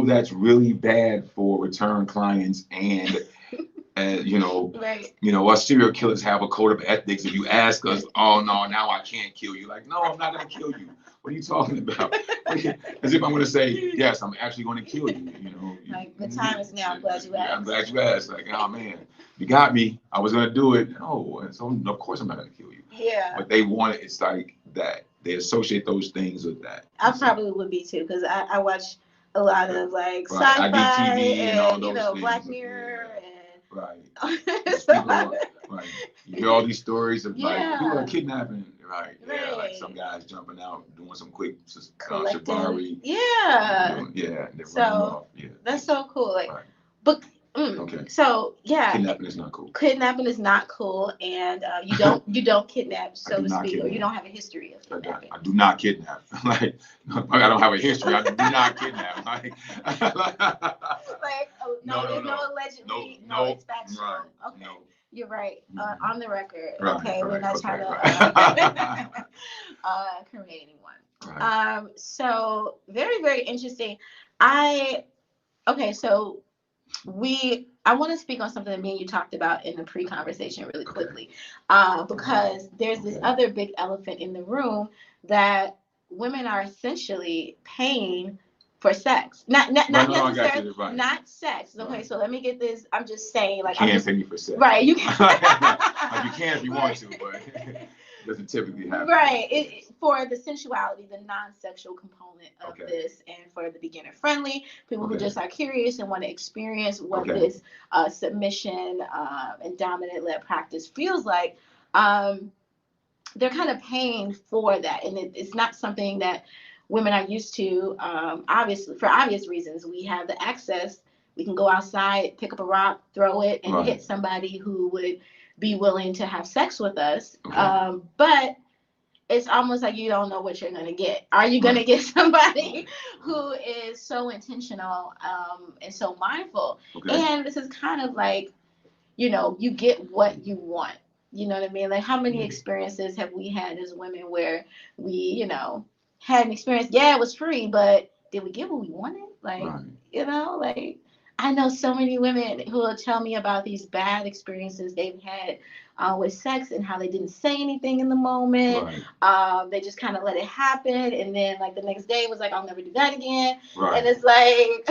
that's really bad for return clients, and Right. us serial killers have a code of ethics. If you ask us, oh no, now I can't kill you. Like, no, I'm not gonna kill you. What are you talking about? As if I'm gonna say, yes, I'm actually gonna kill you. Like, the time is now. I'm glad you asked. I'm glad you asked. Like, oh man, you got me. I was gonna do it. Oh, and so of course I'm not gonna kill you. Yeah. But they want it. It's like that. They associate those things with that. I probably would be too, because I watch a lot of like Right. sci-fi IDTV and all those things. Black Mirror Yeah. Right. so Right. You hear all these stories of like Yeah. people are kidnapping, right? Yeah, Right. like some guys jumping out, doing some quick collecting. Shibari. Yeah. Yeah, and they're So, running off. Yeah. That's so cool. Like, Right. but Okay. so yeah, Kidnapping is not cool. Kidnapping is not cool, and you don't kidnap, so to speak, or you don't have a history of kidnapping. I do not kidnap. Like, I don't have a history. I do not kidnap. Like, no, allegedly. No, it's factual. Right. Okay. No. You're right. On the record. Right, Okay, we're not trying to create anyone. Right. So very, very interesting. So I want to speak on something that me and you talked about in the pre-conversation really quickly, because there's this other big elephant in the room that women are essentially paying for sex, not necessarily, not sex. Okay, right. So let me get this. I'm just saying, like, you can't pay me for sex, right? You can. Like, you can if you want to, but it doesn't typically happen. Right. For the sensuality, the non-sexual component of this, and for the beginner-friendly people who just are curious and want to experience what this submission and dominant-led practice feels like. They're kind of paying for that, and it's not something that women are used to. Obviously, for obvious reasons, we have the access. We can go outside, pick up a rock, throw it, and hit somebody who would be willing to have sex with us. But it's almost like you don't know what you're going to get. Are you going to get somebody who is so intentional and so mindful? And this is kind of like, you get what you want. You know what I mean? Like, how many experiences have we had as women where we, had an experience? Yeah, it was free, but did we get what we wanted? Like, like, I know so many women who will tell me about these bad experiences they've had with sex and how they didn't say anything in the moment. They just kind of let it happen. And then, like, the next day was like, I'll never do that again. And it's like,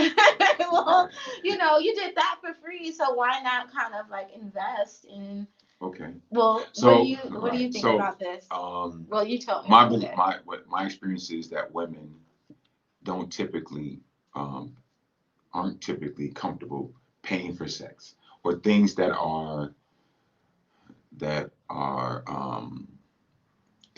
well, you did that for free. So why not kind of like invest in. Well, so what do you think about this? Well, you tell me. My experience is that women don't typically aren't typically comfortable paying for sex or things that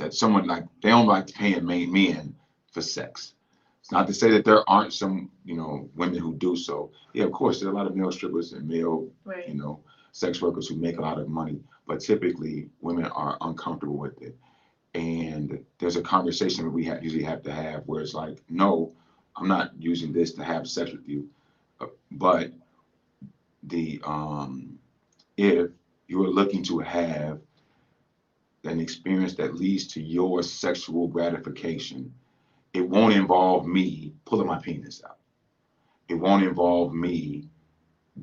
someone, like, they don't like paying men for sex. It's not to say that there aren't some women who do so. Yeah, of course, there are a lot of male strippers and male sex workers who make a lot of money, but typically women are uncomfortable with it. And there's a conversation that we usually have to have where it's like, no, I'm not using this to have sex with you, but if you are looking to have an experience that leads to your sexual gratification, it won't involve me pulling my penis out. It won't involve me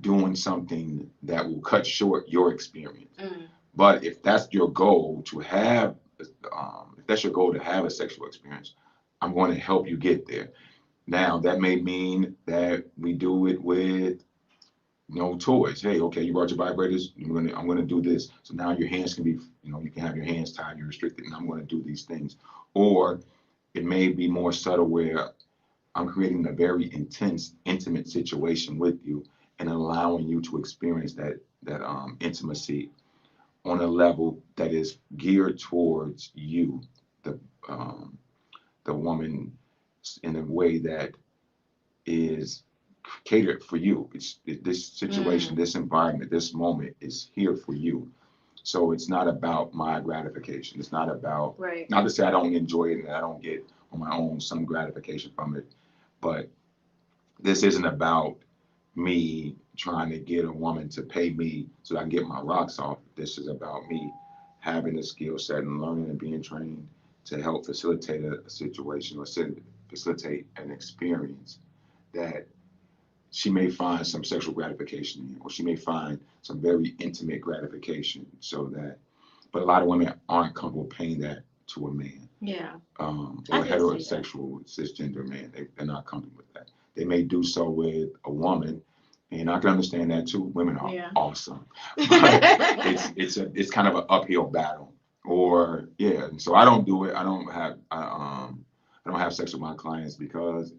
doing something that will cut short your experience. But if that's your goal to have, a sexual experience, I'm going to help you get there. Now, that may mean that we do it with toys. Hey, okay, you brought your vibrators. I'm gonna do this. So now your hands can be, you can have your hands tied. You're restricted, and I'm going to do these things. Or it may be more subtle, where I'm creating a very intense, intimate situation with you, and allowing you to experience that intimacy on a level that is geared towards you, the woman, in a way that is catered for you. This situation, this environment, this moment is here for you. So it's not about my gratification. It's not about, not to say I don't enjoy it and I don't get on my own some gratification from it, but this isn't about me trying to get a woman to pay me so that I can get my rocks off. This is about me having a skill set and learning and being trained to help facilitate a situation or facilitate an experience that she may find some sexual gratification in, or she may find some very intimate gratification. So that, but a lot of women aren't comfortable paying that to a man. Yeah. Or a heterosexual cisgender man. They're not comfortable with that. They may do so with a woman, and I can understand that too. Women are awesome, but it's kind of an uphill battle. Or and so I don't do it. I don't have sex with my clients because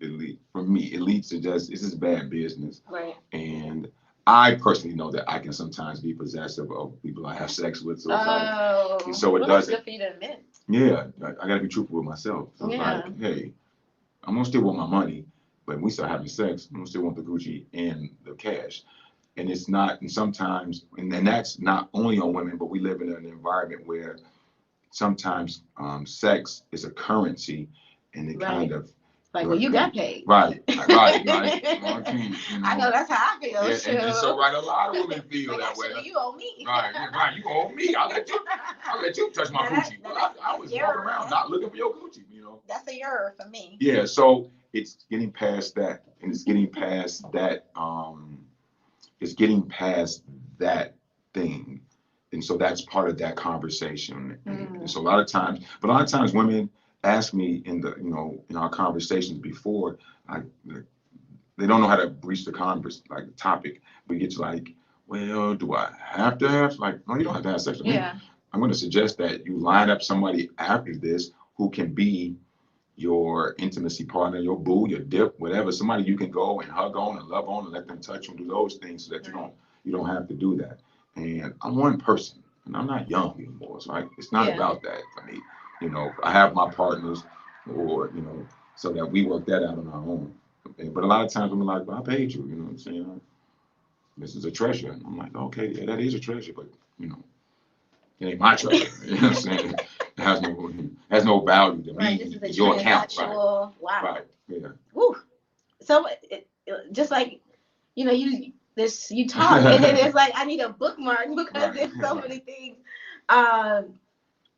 for me it leads to this is bad business. Right. And I personally know that I can sometimes be possessive of people I have sex with. So it's so it doesn't. Yeah, I gotta be truthful with myself. So it's like, hey, I'm gonna still want my money, but when we start having sex, I'm gonna still want the Gucci and the cash. And it's not, and sometimes, and that's not only on women, but we live in an environment where sometimes sex is a currency, and it kind of like, well, you got paid. Right. I know that's how I feel. And so a lot of women feel that way. You owe me. Right, you owe me. I'll let you touch my Gucci. I was walking around not looking for your Gucci, That's a year for me. Yeah, so it's getting past that, and it's getting past that thing. And so that's part of that conversation. And so a lot of times women ask me in our conversations before, they don't know how to breach the the topic. We get to like, well, do I have to have? Like, no, you don't have to have sex with me. I'm going to suggest that you line up somebody after this who can be your intimacy partner, your boo, your dip, whatever, somebody you can go and hug on and love on and let them touch you and do those things so that you don't have to do that. And I'm one person, and I'm not young anymore. So it's not about that for me. I have my partners, or so that we work that out on our own. But a lot of times I'm like, well, I paid you. You know what I'm saying? This is a treasure. And I'm like, okay, yeah, that is a treasure, but it ain't my treasure. You know what I'm saying? It has no value to me. This is a your account. Wow. Right. Yeah. Woo. So just like you talk, and then it's like I need a bookmark because there's so many things.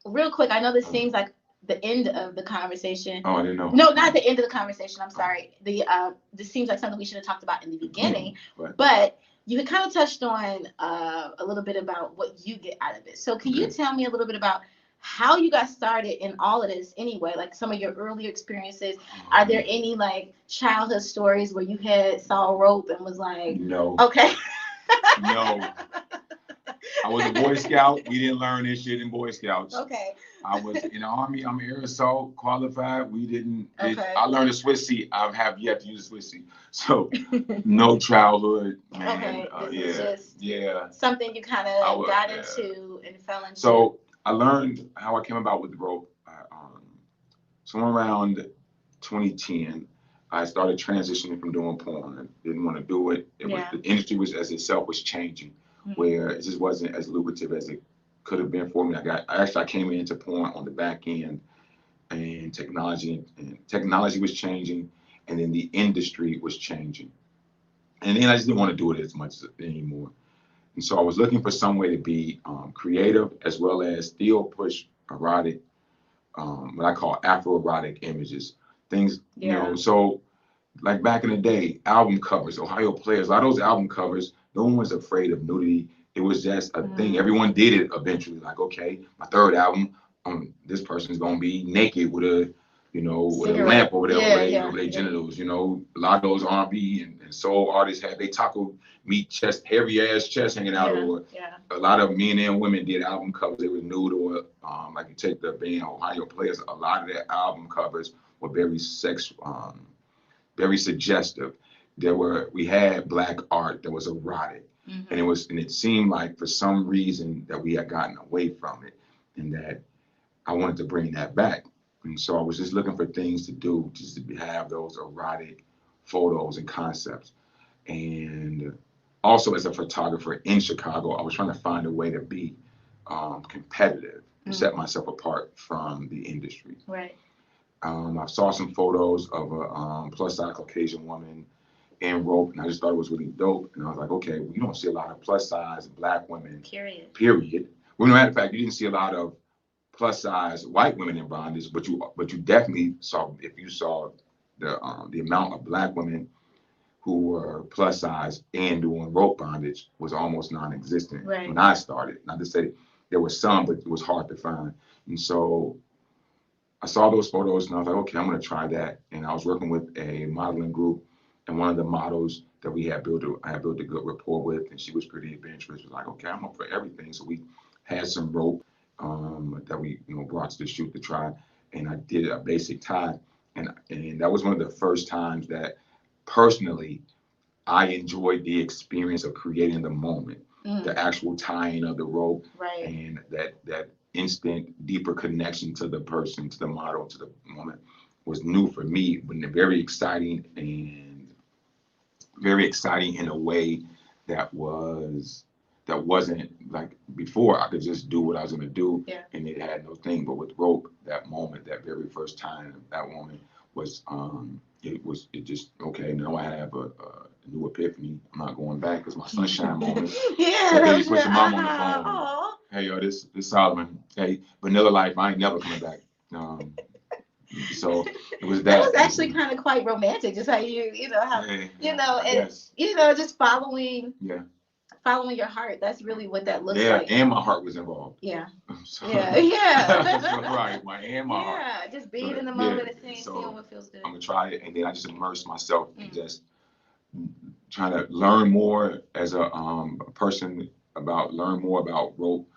Real quick, I know this seems like the end of the conversation. Oh, I didn't know. No, not the end of the conversation. I'm sorry. This seems like something we should have talked about in the beginning, but you had kind of touched on a little bit about what you get out of it. So can you tell me a little bit about how you got started in all of this anyway, like some of your earlier experiences? Are there any like childhood stories where you saw a rope and was like, no. Okay. No. I was a Boy Scout. We didn't learn this shit in Boy Scouts. Okay. I was in the Army. I'm air assault qualified. We didn't. I learned a Swiss seat. I have yet to use a Swiss seat. So no childhood. Man. Something you kind of got into and fell into. So I learned how I came about with the rope. Somewhere around 2010, I started transitioning from doing porn. I didn't want to do it. The industry was changing, where it just wasn't as lucrative as it could have been for me. I came into porn on the back end, and technology was changing, and then the industry was changing. And then I just didn't want to do it as much anymore. And so I was looking for some way to be creative, as well as still push erotic, what I call Afro-erotic images. Things, so like back in the day, album covers, Ohio Players, a lot of those album covers, no one was afraid of nudity. It was just a thing. Everyone did it eventually. Like, okay, my third album, this person's going to be naked with a lamp over their genitals. A lot of those R&B and soul artists they taco meat chest, heavy ass chest hanging out. Or a lot of men and women did album covers. They were nude, or like you take the band Ohio Players. A lot of their album covers were very very suggestive. We had black art that was erotic, and it seemed like for some reason that we had gotten away from it, and that I wanted to bring that back. And so I was just looking for things to do, just to have those erotic photos and concepts. And also as a photographer in Chicago, I was trying to find a way to be competitive and set myself apart from the industry. Right. I saw some photos of a plus size Caucasian woman in rope, and I just thought it was really dope. And I was like, okay, well, you don't see a lot of plus size Black women. Period. Well, matter of fact, you didn't see a lot of plus size white women in bondage, but you definitely saw, if you saw the amount of Black women who were plus size and doing rope bondage was almost non-existent when I started. Not to say there were some, but it was hard to find. And so I saw those photos and I was like, okay, I'm going to try that. And I was working with a modeling group, and one of the models that I had built a good rapport with, and she was pretty adventurous. Was like, okay, I'm up for everything. So we had some rope that we brought to the shoot to try, and I did a basic tie, and that was one of the first times that personally I enjoyed the experience of creating the moment, the actual tying of the rope, and that instant deeper connection to the person, to the model, to the moment was new for me, but very exciting in a way that wasn't like before. I could just do what I was going to do, and it had no thing. But with rope, that moment, that very first time, that moment was it just okay. Now I have a new epiphany. I'm not going back. It's my sunshine moment. Yeah. So you put your mom on the phone. Hey, yo, this Solomon. Hey, vanilla life. I ain't never coming back. So it was that. That was actually kind of quite romantic, just how just following. Yeah. Following your heart. That's really what that looks like. Yeah, and my heart was involved. Yeah. So, Yeah. Right, and my heart. Yeah, just being in the moment and seeing what feels good. I'm gonna try it, and then I just immerse myself in just trying to learn more as a person learn more about rope,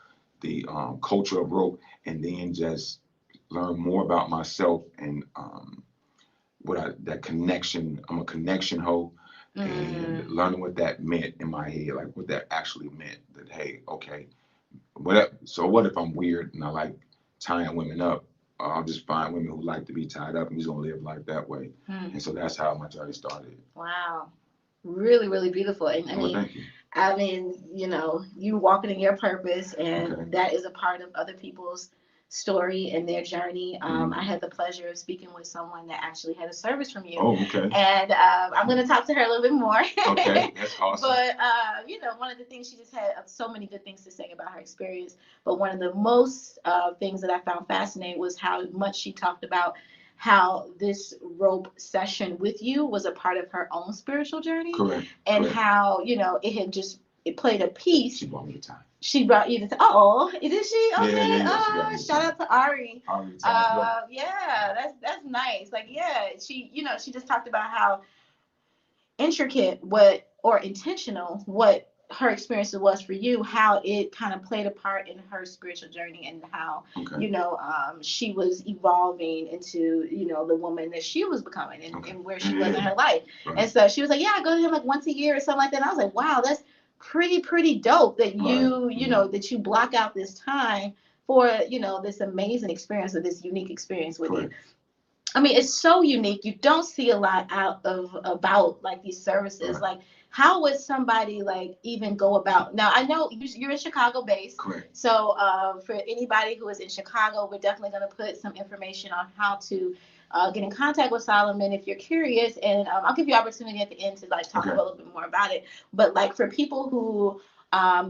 the culture of rope, and then just learn more about myself and that connection. I'm a connection hoe. And learning what that meant in my head, like what that actually meant. That hey, okay, what if I'm weird and I like tying women up? I'll just find women who like to be tied up and just gonna live life that way. And so that's how my journey started. Wow, really, really beautiful. And thank you. I mean, you walking in your purpose, and that is a part of other people's story and their journey. I had the pleasure of speaking with someone that actually had a service from you. Oh, okay. And I'm going to talk to her a little bit more. Okay, that's awesome. But, one of the things, she just had so many good things to say about her experience. But one of the most things that I found fascinating was how much she talked about how this rope session with you was a part of her own spiritual journey. Correct. And how, it played a piece. She brought me the time. She brought you to did she? Okay. Yeah, Shout out to Ari. Yeah, that's nice. Like, yeah, she just talked about how intricate or intentional what her experience was for you, how it kind of played a part in her spiritual journey, and how she was evolving into the woman that she was becoming, and where she was in her life. Right. And so she was like, yeah, I go to him like once a year or something like that. And I was like, wow, that's pretty dope that that you block out this time for this amazing experience, or this unique experience with you. I mean, it's so unique. You don't see a lot about like these services. Like, how would somebody like even go about? Now, I know you're in Chicago based. Correct. So for anybody who is in Chicago, we're definitely going to put some information on how to get in contact with Solomon if you're curious. And I'll give you opportunity at the end to like talk a little bit more about it. But like for people who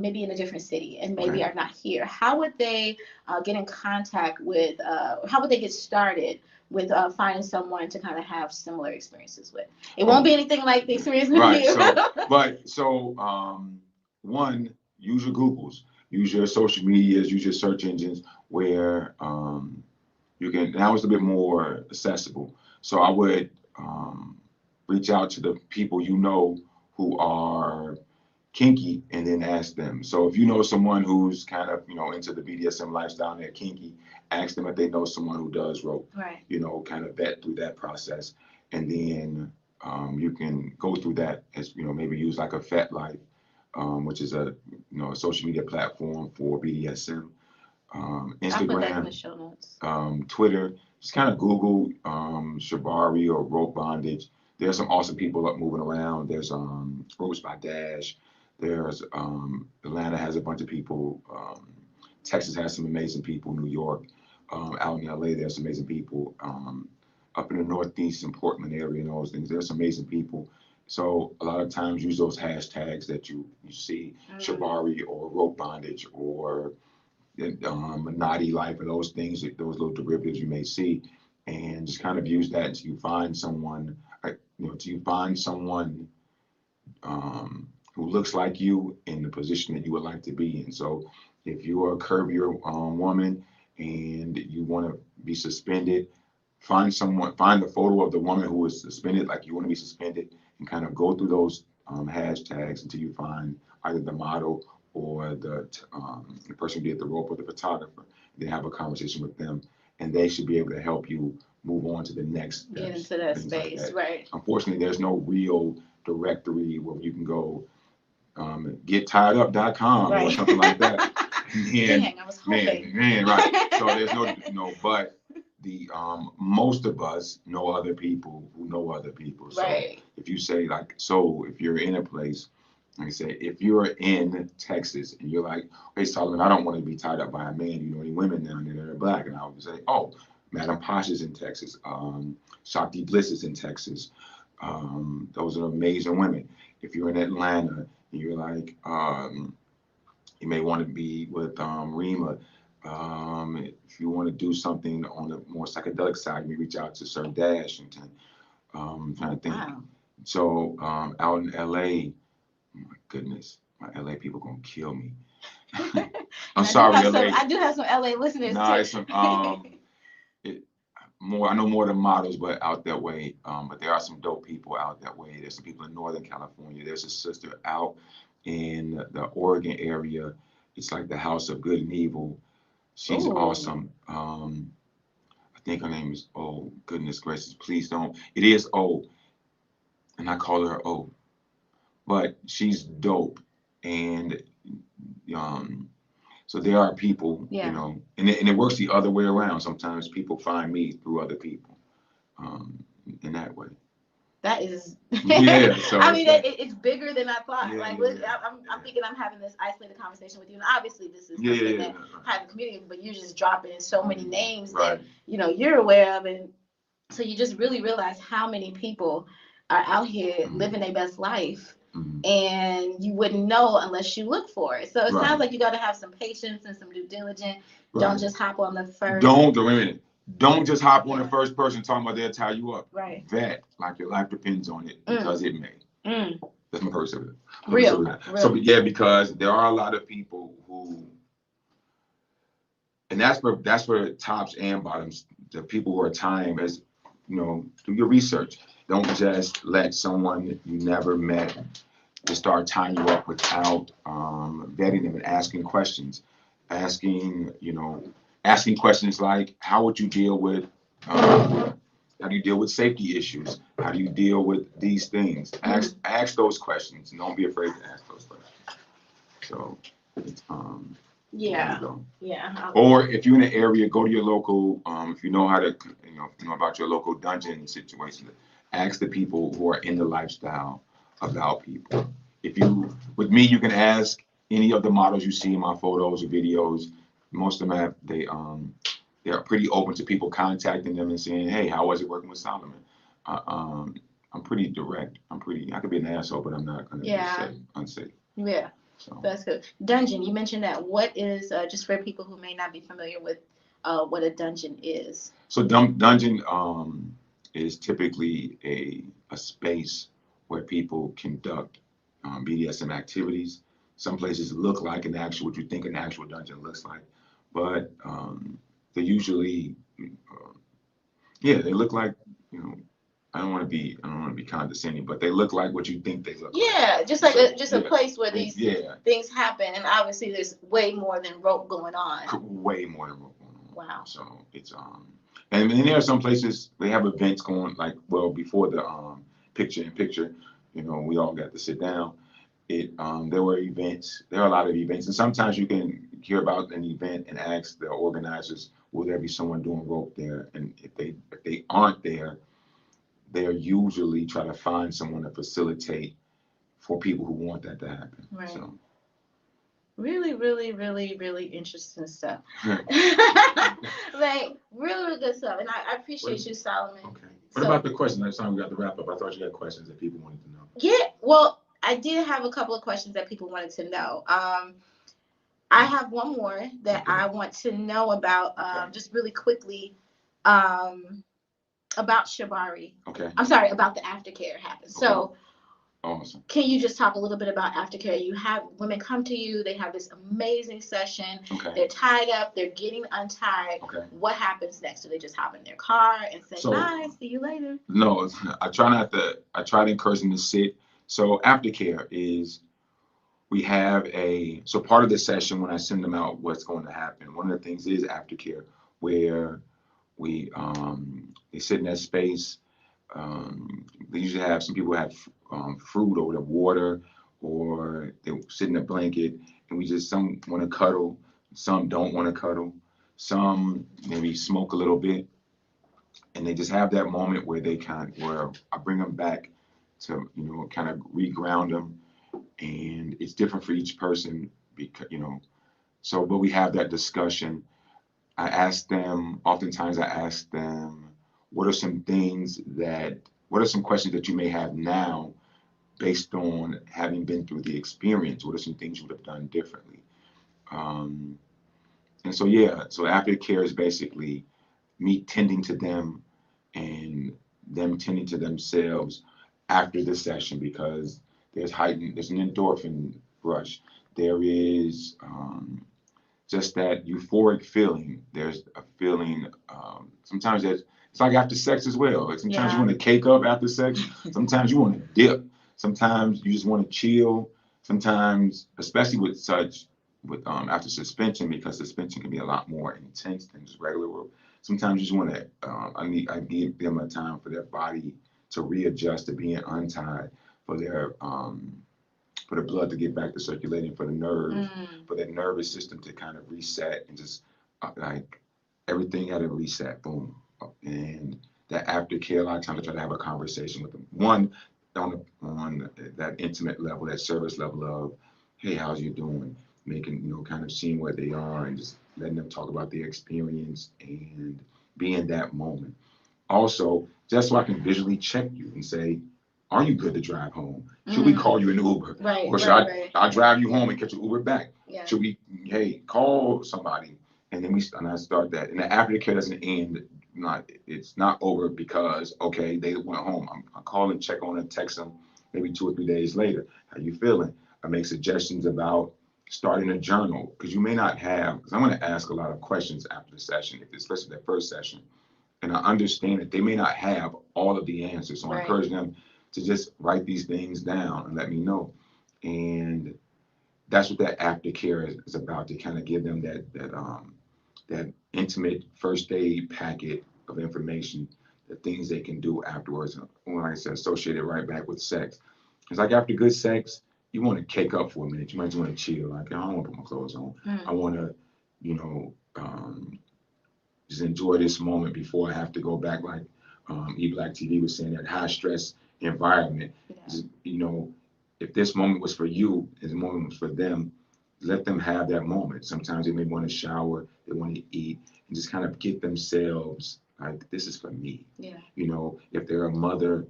maybe in a different city and maybe are not here, how would they get in contact with, how would they get started with finding someone to kind of have similar experiences with? It won't be anything like the experience with you. So one, use your Googles, use your social medias, use your search engines where you can, now it's a bit more accessible. So I would reach out to the people who are kinky, and then ask them. So if you know someone who's kind of into the BDSM lifestyle and they're kinky, ask them if they know someone who does rope. Right. Kind of vet through that process, and then you can go through that as maybe use like a FetLife, which is a a social media platform for BDSM. Instagram, I'll put that in the show notes. Twitter. Just kind of Google Shibari or rope bondage. there's some awesome people up moving around. There's Ropes by Dash. There's Atlanta has a bunch of people. Texas has some amazing people. New York, out in LA, there's some amazing people. Up in the Northeast and Portland area and all those things, there's some amazing people. So a lot of times use those hashtags that you see, Shibari or rope bondage or Naughty Life or those things, those little derivatives you may see, and just kind of use that until you find someone, until you find someone who looks like you in the position that you would like to be in. So if you're a curvier woman and you want to be suspended, find the photo of the woman who is suspended, like you want to be suspended, and kind of go through those hashtags until you find either the model or the person who did the rope or the photographer. Then have a conversation with them, and they should be able to help you move on to the next get into that space, like that. Right? Unfortunately, there's no real directory where you can go gettiredup.com or something like that. Dang, I was hoping. Man, right. So there's but the most of us know other people who know other people. So if you say if you're in a place, like I say, if you're in Texas and you're like, hey Solomon, I don't want to be tied up by a man. You know any women down there that are black? And I would say, oh, Madam Posh is in Texas. Shakti Bliss is in Texas. Those are amazing women. If you're in Atlanta and you're like, you may want to be with Rima. If you want to do something on the more psychedelic side, you reach out to Sir Dashington. I'm trying to think. Wow. So out in LA, my goodness, my LA people gonna kill me. I'm sorry, LA. I do have some LA listeners too. It's some, I know more than models, but out that way. But there are some dope people out that way. There's some people in Northern California. There's a sister out in the Oregon area. It's like the House of Good and Evil. She's awesome. I think her name is, oh goodness gracious, please don't. It is O, and I call her O, but she's dope. And so there are people, and it works the other way around. Sometimes people find me through other people, in that way. That is, So I mean, it's bigger than I thought. I'm thinking I'm having this isolated conversation with you, and obviously this is something that private community, but you're just dropping so many names that you're aware of, and so you just really realize how many people are out here living their best life. And you wouldn't know unless you look for it. So it sounds like you got to have some patience and some due diligence. Don't just hop on the first. Don't just hop on the first person talking about they'll tie you up. Right. Vet, like your life depends on it, because it may. That's my person. Real. So because there are a lot of people who, and that's for tops and bottoms. The people who are tying, as do your research. Don't just let someone you never met to start tying you up without vetting them and asking questions. Asking questions like, how would you deal with safety issues? How do you deal with these things? Ask those questions, and don't be afraid to ask those questions. So it's Or if you're in an area, go to your local. If you know how to, know about your local dungeon situation, ask the people who are in the lifestyle about people. With me, you can ask any of the models you see in my photos or videos. Most of them they're pretty open to people contacting them and saying, hey, how was it working with Solomon? I'm pretty direct. I could be an asshole, but I'm not going to be unsafe. Yeah. So that's good. Dungeon, you mentioned that. What is, just for people who may not be familiar with what a dungeon is? So dungeon is typically a space where people conduct BDSM activities. Some places look like what you think an actual dungeon looks like, but they usually, they look like, I don't want to be condescending, but they look like what you think they look like. Yeah, just like a place where these things happen, and obviously there's way more than rope going on. Way more than rope going on. Wow. So it's and then there are some places they have events going, like, before the picture-in-picture, we all got to sit down. There were events. There are a lot of events, and sometimes you can hear about an event and ask the organizers, will there be someone doing rope there? And if they aren't there, they're usually try to find someone to facilitate for people who want that to happen. Right. So. Really, really, really, really interesting stuff. Like, really, really good stuff. And I appreciate you, Solomon. Okay. What about the questions? Next time we got to wrap up. I thought you had questions that people wanted to know. Yeah, well, I did have a couple of questions that people wanted to know. I have one more that I want to know about, just really quickly, about Shibari. Okay. I'm sorry, about the Aftercare happens. Okay. So, awesome. Can you just talk a little bit about Aftercare? You have women come to you, they have this amazing session. Okay. They're tied up, they're getting untied. Okay. What happens next? Do they just hop in their car and say, bye, see you later? No, I try to encourage them to sit. So Aftercare is, we have so part of the session when I send them out, what's going to happen. One of the things is Aftercare, where they sit in that space. They usually have, some people have fruit or water, or they sit in a blanket, and some want to cuddle, some don't want to cuddle, some maybe smoke a little bit, and they just have that moment where where I bring them back to, kind of reground them, and it's different for each person because, but we have that discussion. Oftentimes I ask them, what are some questions that you may have now based on having been through the experience? What are some things you would have done differently? And so Aftercare is basically me tending to them and them tending to themselves after the session, because there's an endorphin rush. There is just that euphoric feeling. There's a feeling, sometimes it's like after sex as well. Like sometimes you want to cake up after sex. Sometimes you want to dip. Sometimes you just want to chill. Sometimes, especially after suspension, because suspension can be a lot more intense than just regular work. Sometimes you just want to, I give them a time for their body to readjust to being untied, for the blood to get back to circulating, for the nerves, for that nervous system to kind of reset, and just like everything had a reset, boom. And that Aftercare, a lot of times I try to have a conversation with them. One, on that intimate level, that service level of, hey, how's you doing? Making, kind of seeing where they are and just letting them talk about their experience and be in that moment. Also, just so I can visually check you and say, are you good to drive home? Should we call you an Uber? Right, or should I drive you home and catch an Uber back? Yeah. Should we, hey, call somebody? And then I start that. And the Aftercare doesn't end, it's not over because, okay, they went home. I call and check on and text them maybe 2 or 3 days later. How you feeling? I make suggestions about starting a journal, because you may not have, because I'm going to ask a lot of questions after the session, especially that first session. And I understand that they may not have all of the answers. So I encourage them to just write these things down and let me know. And that's what that Aftercare is about, to kind of give them that intimate first aid packet of information, the things they can do afterwards. And like I said, associated right back with sex. It's like after good sex, you want to cake up for a minute. You might just want to chill. Like, I don't want to put my clothes on. I want to, just enjoy this moment before I have to go back, like Black TV was saying, that high stress environment. Just, if this moment was for you, this moment was for them, let them have that moment. Sometimes they may want to shower, they want to eat, and just kind of get themselves like, this is for me. Yeah. If they're a mother,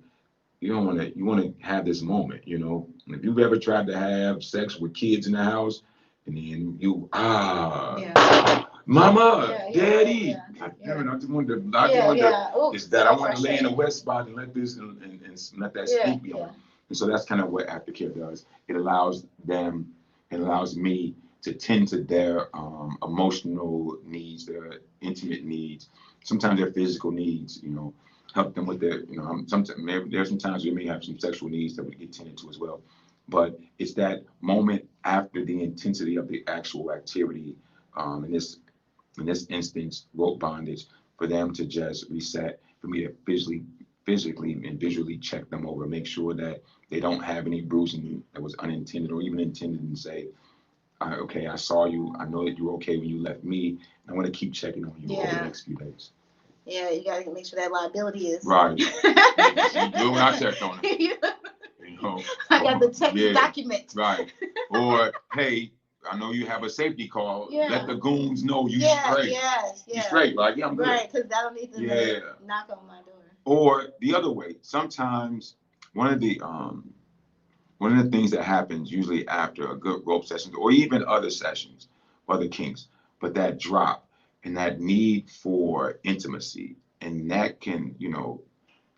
you want to have this moment. If you've ever tried to have sex with kids in the house, and then mama, daddy. I just wanted to, is that I want to lay in the wet spot and let this and let that speak be on. And so that's kind of what Aftercare does. It allows me to tend to their emotional needs, their intimate needs, sometimes their physical needs, help them with their, there's some times they may have some sexual needs that we get tended to as well. But it's that moment after the intensity of the actual activity, in this instance, rope bondage, for them to just reset, for me to physically and visually check them over, make sure that they don't have any bruising that was unintended or even intended, and say, I saw you. I know that you were okay when you left me. I want to keep checking on you over the next few days. Yeah, you gotta make sure that liability is right. You do it when I checked on it. You know, I got the text document. Right. Or hey, I know you have a safety call. Yeah. Let the goons know you straight. Yes. You straight, right? Yeah, I'm good. Right, because I don't need them to knock on my door. Or the other way, sometimes one of the things that happens usually after a good rope session, or even other sessions, other kinks, but that drop and that need for intimacy, and that can,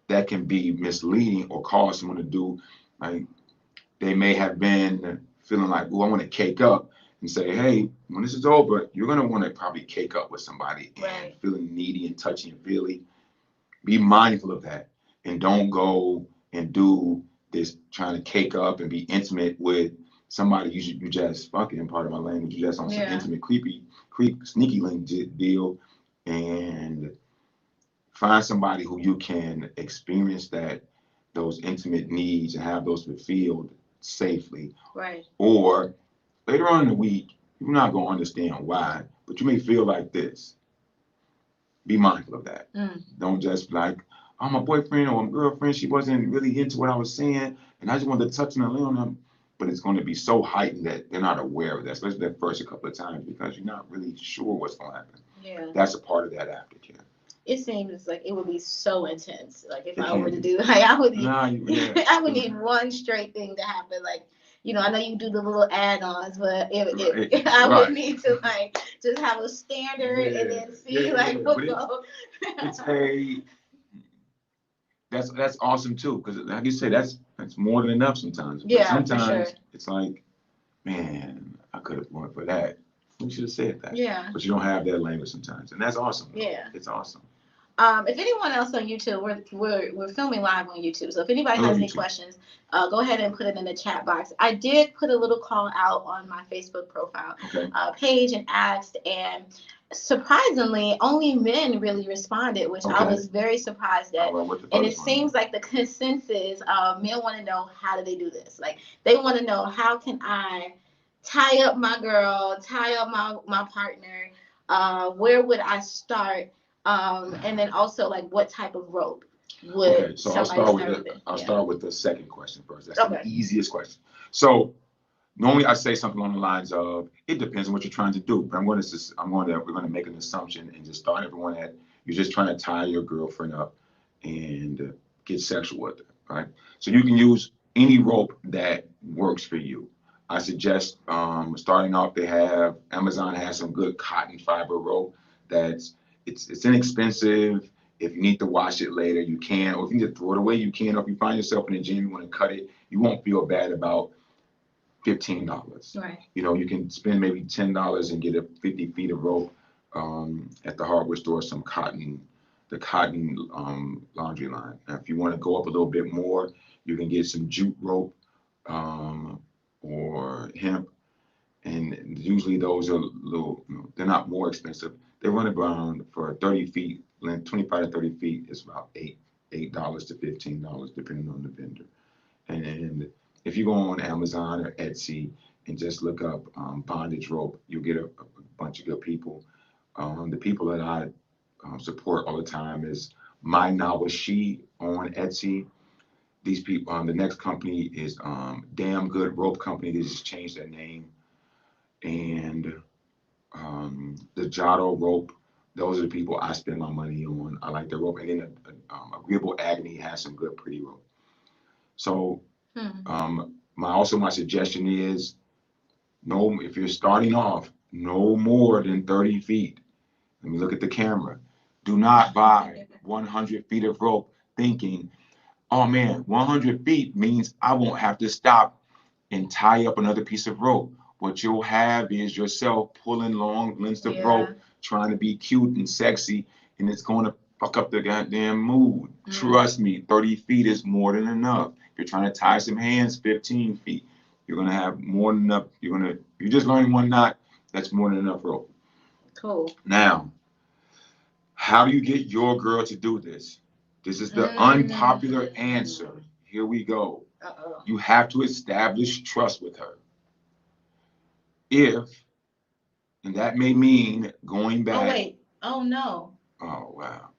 that can be misleading or cause someone to do, like, they may have been feeling like, oh, I want to cake up, and say, hey, when this is over, you're going to want to probably cake up with somebody, and feeling needy and touchy and feely. Be mindful of that, and don't go and do this trying to cake up and be intimate with somebody you just fucking, part of my language, you just on some intimate, sneaky link deal, and find somebody who you can experience those intimate needs and have those fulfilled safely. Right. Or later on in the week, you're not going to understand why, but you may feel like this. Be mindful of that. Don't just like, oh, my boyfriend or my girlfriend, she wasn't really into what I was saying, and I just wanted to touch and lay on them. But it's going to be so heightened that they're not aware of that, especially that first a couple of times, because you're not really sure what's going to happen. Yeah. That's a part of that aftercare. It seems like it would be so intense. Like if I were to do, like I would need, I would need one straight thing to happen. Like, I know you do the little add-ons, but I would need to like just have a standard and then see what goes. That's awesome too, because like you say, that's more than enough sometimes. Yeah, sometimes it's like, man, I could have went for that. We should have said that. Yeah. But you don't have that language sometimes, and that's awesome. Yeah. It's awesome. If anyone else on YouTube, we're filming live on YouTube. So if anybody has any questions, go ahead and put it in the chat box. I did put a little call out on my Facebook profile page and asked, and surprisingly, only men really responded, which I was very surprised at. And it seems like the consensus of men want to know, how do they do this? Like, they want to know, how can I tie up my girl, tie up my partner? Where would I start? And then also, like, what type of rope would I'll start with the second question first. That's the easiest question. So normally I say something along the lines of, it depends on what you're trying to do, but we're going to make an assumption and just start everyone at, you're just trying to tie your girlfriend up and get sexual with her, right? So you can use any rope that works for you. I suggest starting off, Amazon has some good cotton fiber rope it's inexpensive. If you need to wash it later, you can, or if you need to throw it away, you can. Or if you find yourself in the gym, you want to cut it, you won't feel bad about $15. Right. You can spend maybe $10 and get 50 feet of rope at the hardware store, the cotton laundry line. Now, if you want to go up a little bit more, you can get some jute rope or hemp. And usually those are they're not more expensive. They run around for 30 feet, length 25 to 30 feet is about $8 to $15, depending on the vendor. And if you go on Amazon or Etsy and just look up bondage rope, you'll get a bunch of good people. The people that I support all the time is My Now She on Etsy. These people, the next company is Damn Good Rope Company. They just changed their name. And the Jotto rope, those are the people I spend my money on. I like the rope. And then Agreeable Agony has some good pretty rope. So my suggestion is, if you're starting off, no more than 30 feet. Let me look at the camera. Do not buy 100 feet of rope thinking, oh man, 100 feet means I won't have to stop and tie up another piece of rope. What you'll have is yourself pulling long lengths of rope, trying to be cute and sexy, and it's going to fuck up the goddamn mood. Trust me, 30 feet is more than enough. If you're trying to tie some hands, 15 feet. You're going to have more than enough. You're just learning one knot, that's more than enough rope. Cool. Now, how do you get your girl to do this? This is the unpopular answer. Here we go. You have to establish trust with her. And that may mean going back. Oh, wait. Oh, no. Oh, wow.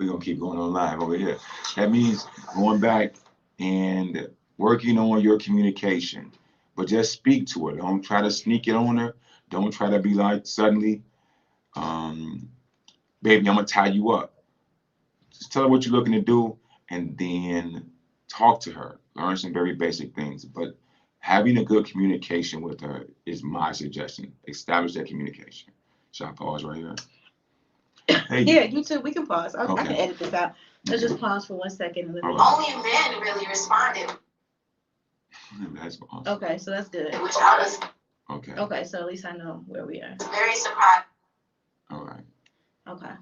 We're gonna keep going on live over here. That means going back and working on your communication, but just speak to her. Don't try to sneak it on her. Don't try to be like suddenly, baby, I'm gonna tie you up. Just tell her what you're looking to do, and then talk to her. Learn some very basic things, but having a good communication with her is my suggestion. Establish that communication. Should I pause right here? Hey. Yeah, you too. We can pause. I Okay. can edit this out. Let's just pause for 1 second. Right. Only men really responded. That's awesome. Okay, so that's good. Which I was. Okay. Okay, so at least I know where we are. Very surprised. All right. Okay.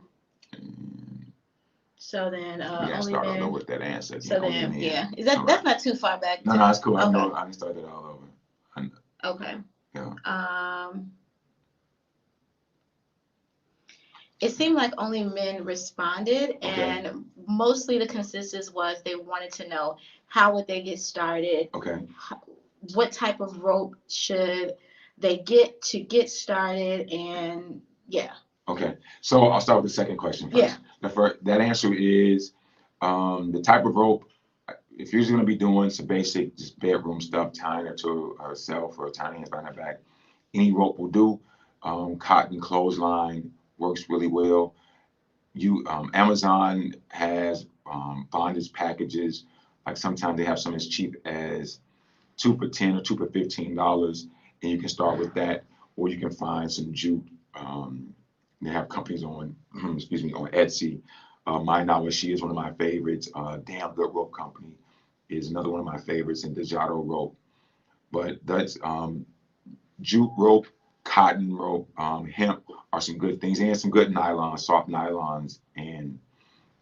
So then, yeah, only start men. over with that answer. So then, yeah, is that that's not too far back? No, it's cool. I know. I can start that all over. Okay. Yeah. It seemed like only men responded, and mostly the consensus was they wanted to know how would they get started. Okay. What type of rope should they get to get started, and yeah. Okay, so I'll start with the second question first. Yeah. That answer is the type of rope. If you're going to be doing some basic just bedroom stuff, tying her to herself or tying her hands behind her back, any rope will do. Cotton clothesline works really well. Amazon has bondage packages. Like sometimes they have some as cheap as 2 for $10 or 2 for $15, and you can start with that, or you can find some jute. They have companies on, on Etsy. My Knowledge, she is one of my favorites. Damn Good Rope Company is another one of my favorites, and Dejato Rope. But that's jute rope, cotton rope, hemp are some good things, and some good nylons, soft nylons, and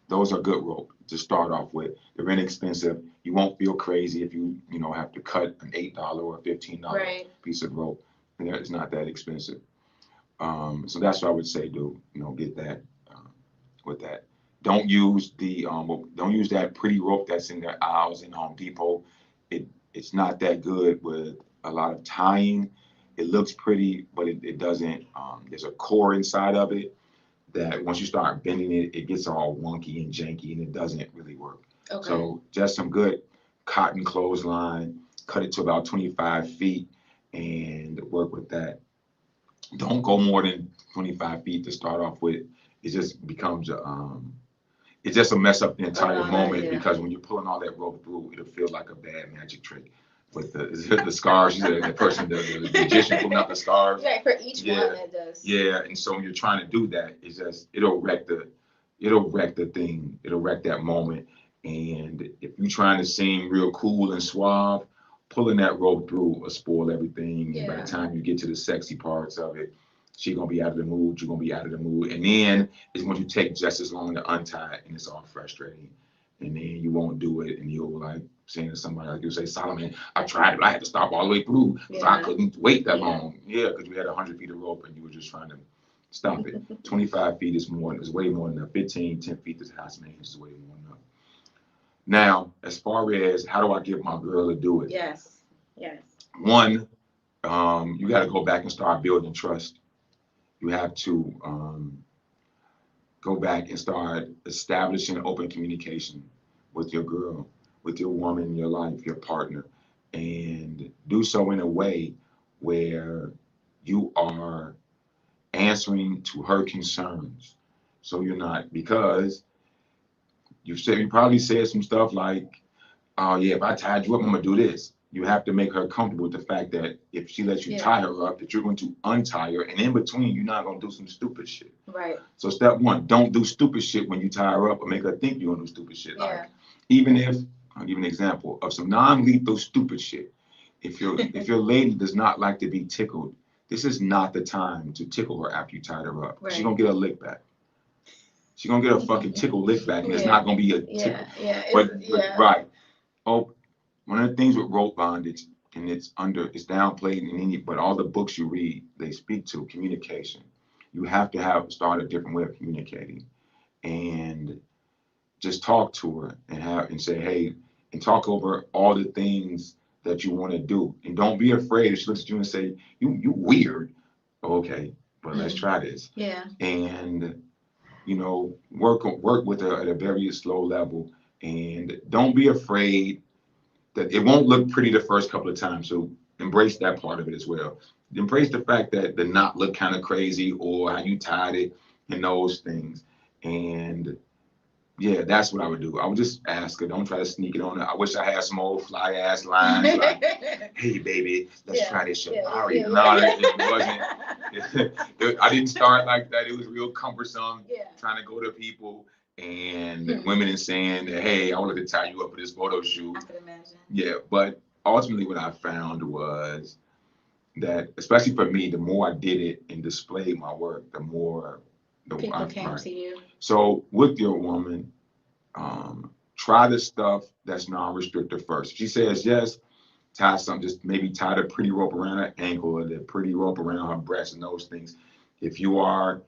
those are good rope to start off with. They're inexpensive. You won't feel crazy if you have to cut an $8 or $15 piece of rope. And it's not that expensive. So that's what I would say. Get that with that. Don't use that pretty rope that's in the aisles in Home Depot. It's not that good with a lot of tying. It looks pretty, but it doesn't. There's a core inside of it that once you start bending it, it gets all wonky and janky, and it doesn't really work. Okay. So just some good cotton clothesline, cut it to about 25 feet, and work with that. Don't go more than 25 feet to start off with. It just becomes it's just a mess up the entire moment, because when you're pulling all that rope through, it'll feel like a bad magic trick. With the scars, the person, the magician pulling up the scars. Right, for each one it does. Yeah, and so when you're trying to do that, it's just it'll wreck the thing. It'll wreck that moment. And if you're trying to seem real cool and suave, pulling that rope through will spoil everything. And by the time you get to the sexy parts of it, she's gonna be out of the mood. You're gonna be out of the mood, and then it's going to take just as long to untie it, and it's all frustrating. And then you won't do it, and you'll like saying to somebody, like you say, Solomon, I tried it, I had to stop all the way through because I couldn't wait that long. Yeah, because you had 100 feet of rope and you were just trying to stop it. 25 feet is way more than enough. 10 feet is half an inch is way more than enough. Now, as far as how do I get my girl to do it? Yes. One, you got to go back and start building trust. You have to go back and start establishing open communication with your girl, with your woman in your life, your partner, and do so in a way where you are answering to her concerns. So you're not, because you probably said some stuff like, oh yeah, if I tied you up, I'm gonna do this. You have to make her comfortable with the fact that if she lets you tie her up, that you're going to untie her, and in between, you're not gonna do some stupid shit. Right. So step one, don't do stupid shit when you tie her up, or make her think you're gonna do stupid shit. Like, even if, I'll give you an example of some non-lethal stupid shit. If your lady does not like to be tickled, this is not the time to tickle her after you tied her up. Right. She's gonna get a lick back. She's gonna get a fucking tickle lick back, and it's not gonna be a tickle. But right. Oh, one of the things with rope bondage, and it's downplayed in any, but all the books you read, they speak to communication. You have to start a different way of communicating, and just talk to her and say, hey, and talk over all the things that you want to do, and don't be afraid if she looks at you and say, you weird. Okay, but let's try this. Yeah. And you know, work with her at a very slow level, and don't be afraid that it won't look pretty the first couple of times. So embrace that part of it as well. Embrace the fact that the knot looked kind of crazy or how you tied it and those things. And yeah, that's what I would do. I would just ask her. Don't try to sneak it on her. I wish I had some old fly ass lines like, "Hey, baby, let's try this Shibari." No, it wasn't. I didn't start like that. It was real cumbersome trying to go to people and women and saying, "Hey, I wanted to tie you up for this photo shoot." I can imagine. Yeah, but ultimately, what I found was that, especially for me, the more I did it and displayed my work, the more people came to you. So with your woman, try the stuff that's non-restrictive first. If she says yes, tie something, just maybe tie the pretty rope around her ankle or the pretty rope around her breast and those things. If you are,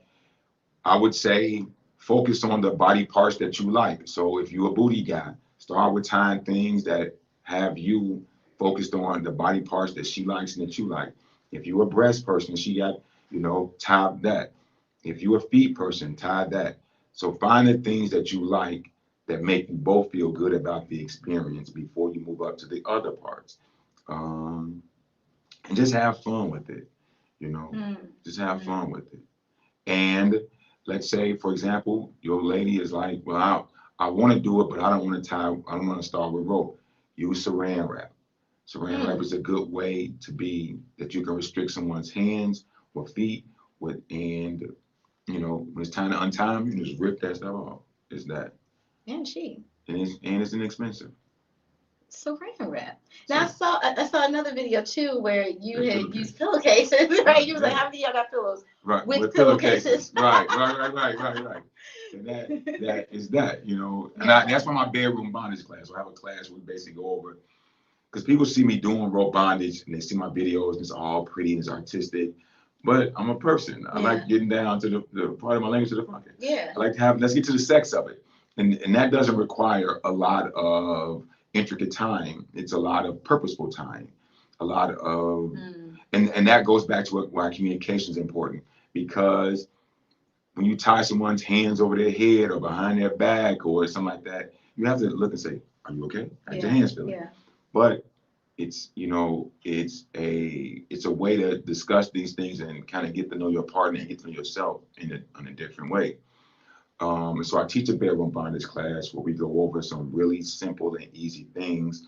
I would say, focus on the body parts that you like. So if you're a booty guy, start with tying things that have you focused on the body parts that she likes and that you like. If you're a breast person, she got, tie that. If you're a feet person, tie that. So find the things that you like that make you both feel good about the experience before you move up to the other parts. And just have fun with it, just have fun with it. And let's say, for example, your lady is like, well, I want to do it, but I don't want to start with rope. Use saran wrap. Saran wrap is a good way that you can restrict someone's hands or feet and when it's time to untie them, you just rip that stuff off. It's that. And cheap. And it's inexpensive. Saran wrap. Now I saw another video too where you had used pillowcases, right? You was like, how many of y'all got pillows? Right. With pillowcases. Right. And that is that, And that's why my bedroom bondage class. So I have a class where we basically go over, because people see me doing rope bondage and they see my videos and it's all pretty and it's artistic. But I'm a person. I like getting down to the part of my language to the pocket. Yeah. I like let's get to the sex of it. And that doesn't require a lot of intricate time. It's a lot of purposeful time. A lot of, and that goes back to why communication is important, because when you tie someone's hands over their head or behind their back or something like that, you have to look and say, are you okay? How's your hands feeling? Yeah. But it's a way to discuss these things and kind of get to know your partner and get to know yourself in a different way. And so I teach a bedroom bondage class where we go over some really simple and easy things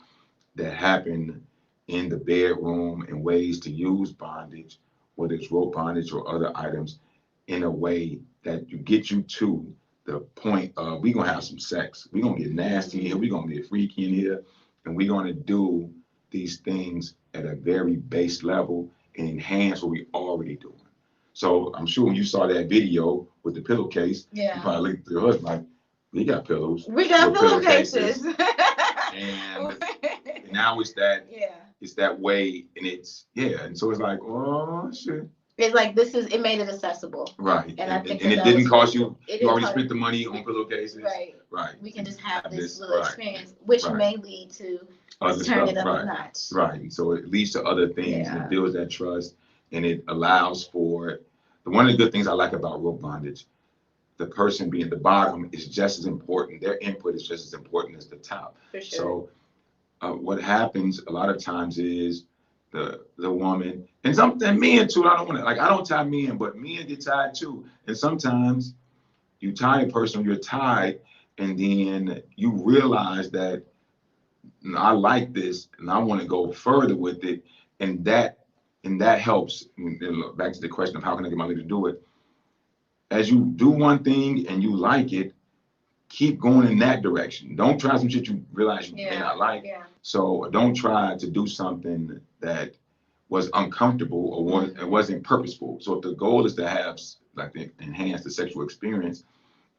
that happen in the bedroom and ways to use bondage, whether it's rope bondage or other items, in a way that get you to the point of we're gonna have some sex. We're gonna get nasty in here, we're gonna get freaky in here, and we're gonna do these things at a very base level and enhance what we already doing. So I'm sure when you saw that video with the pillowcase, you probably looked at your husband like, we got pillows. We got pillowcases. And now it's that way, and and so it's like, oh shit. It's like it made it accessible. Right. And it didn't cost you, you already spent the money on pillowcases. Right. We can just have this little experience, which may lead to turn it up a notch. Right. So it leads to other things and it builds that trust and it allows for one of the good things I like about rope bondage, the person being the bottom is just as important. Their input is just as important as the top. For sure. So what happens a lot of times is the woman and men too. I don't tie men, but men get tied too. And sometimes you tie a person, you're tied, and then you realize that I like this and I want to go further with it, and that helps. Back to the question of how can I get my lady to do it? As you do one thing and you like it, keep going in that direction. Don't try some shit you realize you may not like. So don't try to do something that was uncomfortable or it wasn't purposeful. So if the goal is to have enhance the sexual experience,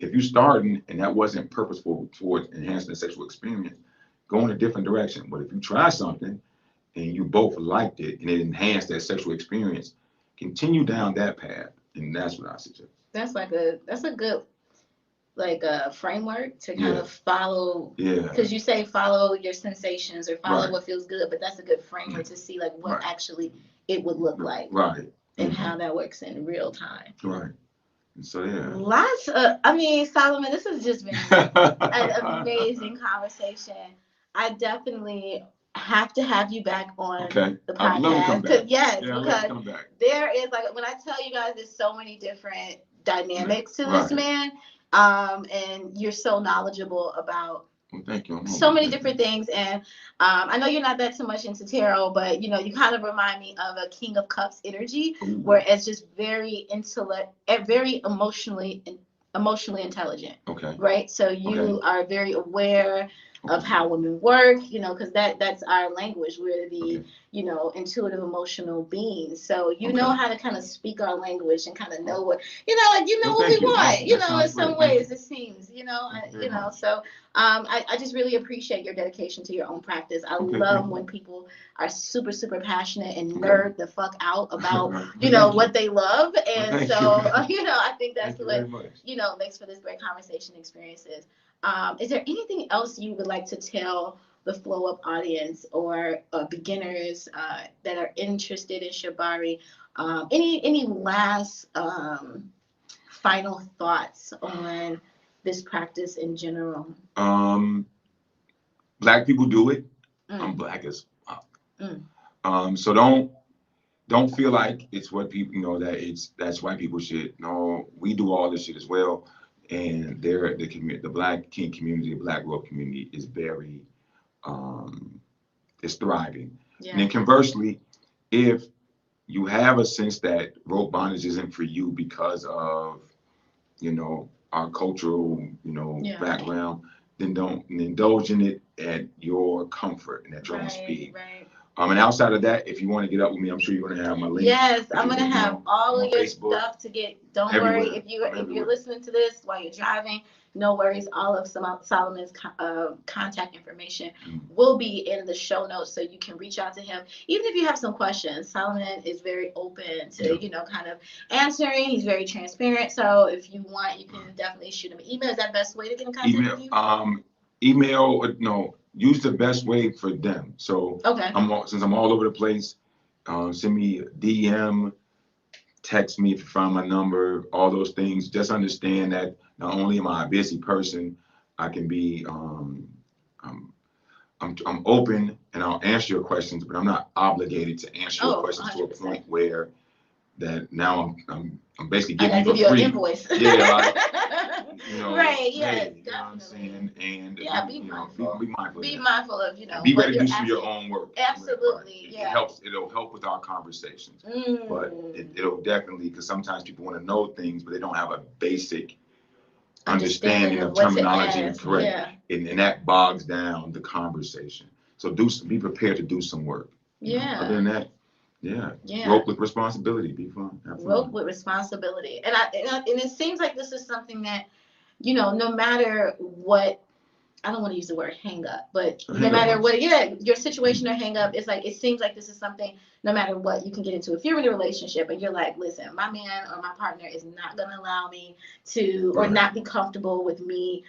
if you starting and that wasn't purposeful towards enhancing the sexual experience, go in a different direction. But if you try something and you both liked it and it enhanced that sexual experience, continue down that path. And that's what I suggest. That's a good framework to kind of follow, because you say follow your sensations or follow what feels good, but that's a good framework to see what actually it would look like, and how that works in real time. Right. And so yeah. Lots of, I mean, Solomon, this has just been an amazing conversation. I definitely have to have you back on Okay. the I'd love to come podcast. back. Because yes, Yeah, I'd love because to come back. there is, like, when I tell you guys, there's so many different dynamics to this Right. man. And you're so knowledgeable about Well, thank you. so many different things. And I know you're not that too much into tarot, but you know, you kind of remind me of a King of Cups energy, Ooh. where it's just very very emotionally intelligent. Okay. Right. So you Okay. are very aware of Okay. how women work, you know, because that's our language. We're the, Okay. you know, intuitive emotional beings. So you Okay. know how to kind of speak our language and kind of know what, you know, like, you know, Well, what we thank you. want, you That know, in sounds some great. ways it seems, you know, Thank you very you know, much. so I just really appreciate your dedication to your own practice. I Okay, love thank you. when people are super, super passionate and Okay. nerd the fuck out about, Well, you know, thank what you. they love. Well, And thank so, you. you know, I think that's Thank you what, very much. you know, makes for this great conversation experiences. Is there anything else you would like to tell the Flow Up audience or beginners that are interested in Shibari? Any last final thoughts on this practice in general? Black people do it. I'm Mm, black as fuck. mm, So don't feel like it's what people, you know, that's white people shit. No, we do all this shit as well. And the black king community, the black rope community is very is thriving. And yeah. then conversely, if you have a sense that rope bondage isn't for you because of, you know, our cultural, you know, Yeah. background, then don't indulge in it at your comfort and at your own speed. Right. And outside of that, if you want to get up with me, I'm sure you're gonna have my link. Yes, If I'm you gonna want, you have know, all on of your Facebook, stuff to get. Don't everywhere. worry if I'm you're everywhere. listening to this while you're driving. No worries. All of Solomon's contact information will be in the show notes, so you can reach out to him. Even if you have some questions, Solomon is very open to, you know, kind of answering. He's very transparent. So if you want, you can definitely shoot him an email. Is that the best way to get in contact with you? Email, no, use the best way for them. So Okay. since I'm all over the place, send me a DM, text me if you find my number, all those things. Just understand that not only am I a busy person, I can be I'm open and I'll answer your questions, but I'm not obligated to answer your questions 100%. to a point where that now I'm basically I giving gotta you for give you free. an invoice. Yeah, like, you know, right, yes, hey, you know what I'm saying? And yeah, be mindful. Be mindful. Be of mindful of, you know, and be what ready to you're do some of your asking. own work. Absolutely, It yeah. helps. It'll help with our conversations. But it'll definitely, because sometimes people want to know things, but they don't have a basic understanding of terminology and correct. Yeah. And that bogs down the conversation. So be prepared to do some work. Yeah. Other than that, yeah. Rope with responsibility. Be fun. Rope with responsibility. And it seems like this is something that, you know, no matter what, I don't want to use the word hang up, but no matter what, your situation or hang up, it's like, it seems like this is something, no matter what, you can get into. If you're in a relationship and you're like, listen, my man or my partner is not going to allow me to, or not be comfortable with me,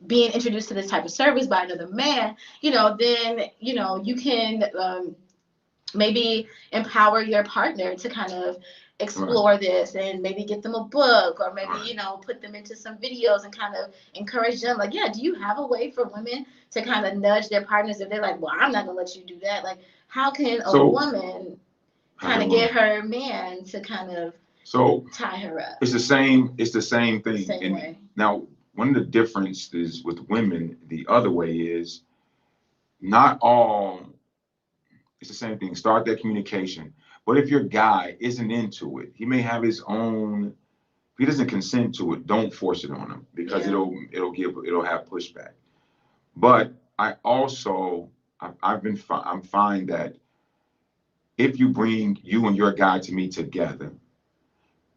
being introduced to this type of service by another man, you know, then, you know, you can maybe empower your partner to kind of explore this and maybe get them a book, or maybe, you know, put them into some videos and kind of encourage them. Like, yeah, do you have a way for women to kind of nudge their partners if they're like, well, I'm not gonna let you do that? Like, how can a woman kind of get her man to kind of tie her up? It's the same thing. Same way. Now, one of the differences with women, the other way is not all. It's the same thing. Start that communication. But if your guy isn't into it, he may have his own. If he doesn't consent to it, don't force it on him, because it'll have pushback. But I also I'm fine that if you bring you and your guy to me together,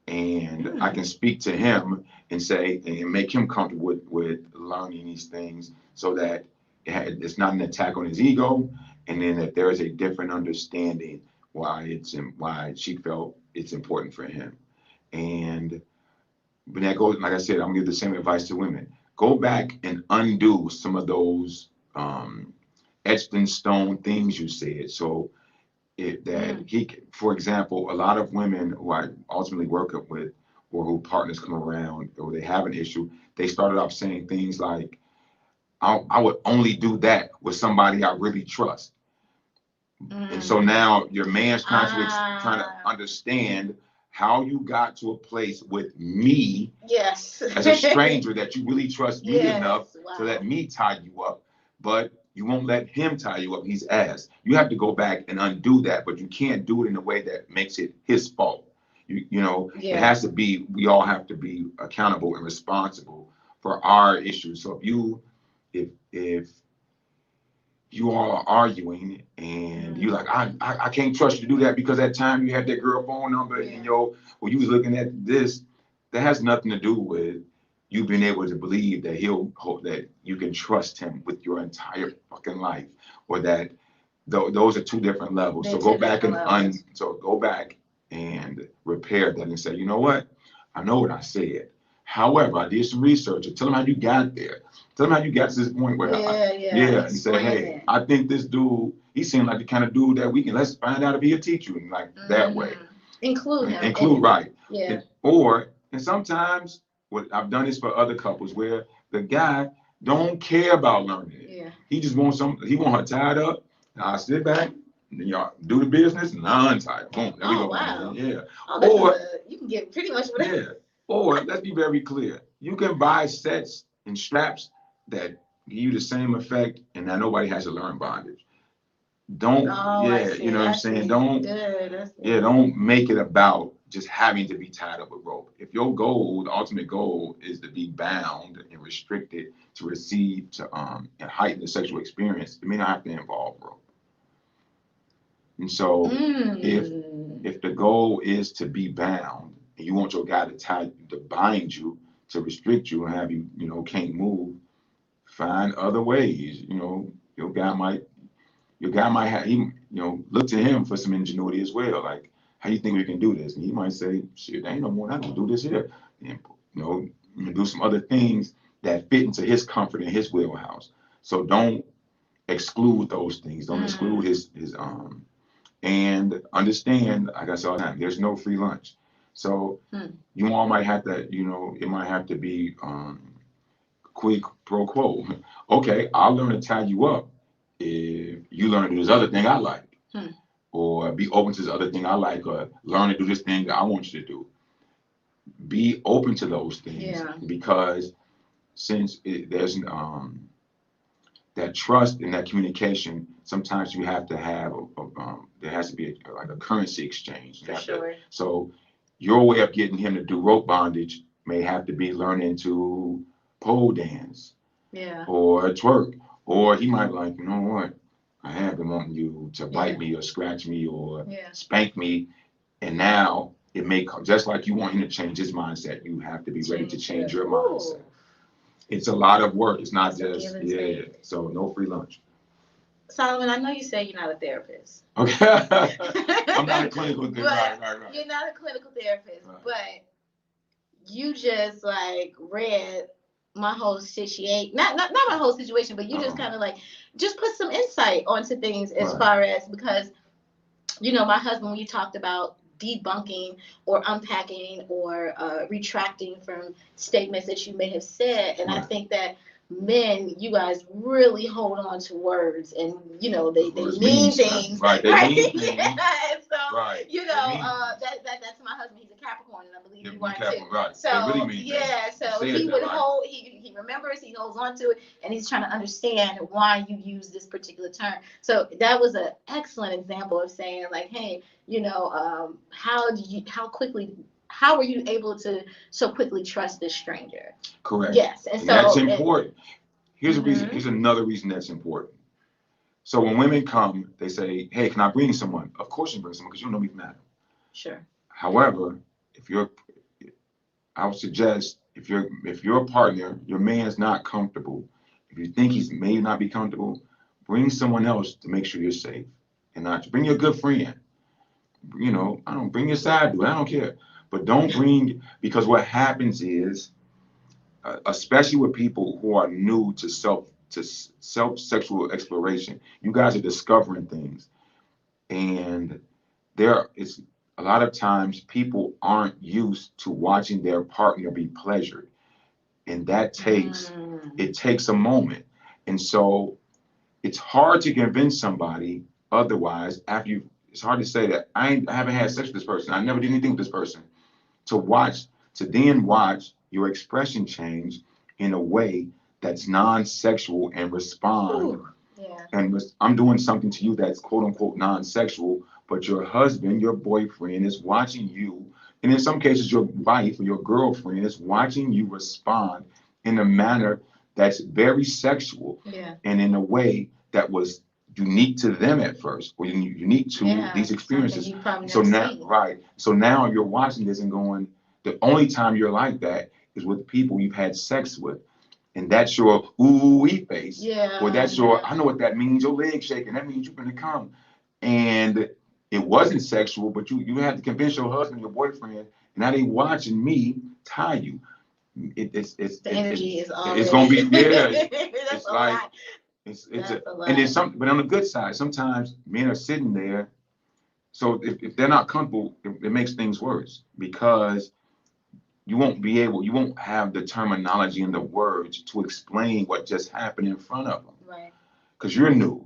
and I can speak to him and say and make him comfortable with learning these things, so that it's not an attack on his ego, and then that there is a different understanding why she felt it's important for him. And when that goes, like I said, I'm gonna give the same advice to women. Go back and undo some of those etched in stone things you said. So For example, a lot of women who I ultimately work up with, or who partners come around, or they have an issue, they started off saying things like, I would only do that with somebody I really trust. And so now your man's trying to understand how you got to a place with me, yes, as a stranger that you really trust me yes, enough to let me tie you up, but you won't let him tie you up. He's ass. You have to go back and undo that, but you can't do it in a way that makes it his fault. You know, it has to be, we all have to be accountable and responsible for our issues. So if you all are arguing and you're like, I can't trust you to do that because that time you had that girl phone number and you was looking at this, that has nothing to do with you being able to believe that that you can trust him with your entire fucking life, or that those are two different levels. So go back and repair that and say, you know what? I know what I said. However, I did some research and tell them how you got there. Tell them how you got to this point where and say, hey, I think this dude, he seemed like the kind of dude that let's find out if he'll teach you, and like that way. Include him. Right. Yeah. And sometimes I've done this for other couples where the guy don't care about learning it. Yeah. He just wants he want her tied up. I'll sit back, and y'all do the business, and I'll untie it. Boom. There we go. Wow. Yeah. Or you can get pretty much whatever. Yeah. Or let's be very clear. You can buy sets and straps that give you the same effect, and now nobody has to learn bondage. Don't you know what I'm saying? Don't make it about just having to be tied up with rope. If your goal, the ultimate goal, is to be bound and restricted to receive and heighten the sexual experience, it may not have to involve rope. And so if the goal is to be bound and you want your guy to bind you, to restrict you and have you, can't move, find other ways. Your guy might have, look to him for some ingenuity as well. Like, how you think we can do this? And he might say, shit, there ain't no more, I can do this here. And, do some other things that fit into his comfort and his wheelhouse. So don't exclude those things. Don't exclude his and understand, like I said all the time, there's no free lunch. So you all might have to, it might have to be quid pro quo. Okay, I'll learn to tie you up if you learn to do this other thing I like, or be open to this other thing I like, or learn to do this thing that I want you to do. Be open to those things, because since there's that trust and that communication, sometimes you have to have there has to be a currency exchange. For sure. So your way of getting him to do rope bondage may have to be learning to pole dance, or twerk, or he might be like, you know what, I have been wanting you to bite me or scratch me or spank me, and now it may come, just like you want him to change his mindset, you have to be ready to change your mindset. It's a lot of work. It's not just so no free lunch. Solomon, I know you say you're not a therapist. Okay. I'm not a clinical therapist. Right. You're not a clinical therapist, but you just read my whole situation. Not my whole situation, but you just kind of just put some insight onto things as far as, because my husband, when you talked about debunking or unpacking or retracting from statements that you may have said, and I think that men, you guys really hold on to words, and they mean things, right? They mean things. And so that's my husband. He's a Capricorn, and I believe you are too. Right. So they really mean so he would hold. He remembers. He holds on to it, and he's trying to understand why you use this particular term. So that was an excellent example of saying, hey, how were you able to so quickly trust this stranger? Correct. Yes, and so that's important. Here's a reason. Here's another reason that's important. So when women come, they say, "Hey, can I bring someone?" Of course you bring someone, because you know me from Adam. Sure. However, I would suggest if your partner, your man is not comfortable, if you think he may not be comfortable, bring someone else to make sure you're safe, and not bring your good friend. I don't bring your side dude. I don't care. But don't bring, because what happens is, especially with people who are new to self sexual exploration, you guys are discovering things. And it's a lot of times people aren't used to watching their partner be pleasured. And that takes a moment. And so it's hard to convince somebody otherwise it's hard to say that I haven't had sex with this person. I never did anything with this person. To then watch your expression change in a way that's non-sexual and respond. Ooh, yeah. And I'm doing something to you that's quote unquote non-sexual, but your husband, your boyfriend is watching you. And in some cases, your wife or your girlfriend is watching you respond in a manner that's very sexual. Yeah. And in a way that was unique to them at first, or unique to these experiences. So now, right. So now you're watching this and going, the only time you're like that is with people you've had sex with. And that's your ooh-wee face. Yeah. Or that's your, I know what that means, your leg shaking. That means you're going to come. And it wasn't sexual, but you had to convince your husband, your boyfriend, and now they watching me tie you. The energy is already. It's going to be, yeah. It's like, it's and then but on the good side, sometimes men are sitting there. So if they're not comfortable, it makes things worse because you won't have the terminology and the words to explain what just happened in front of them. Right. Because you're new.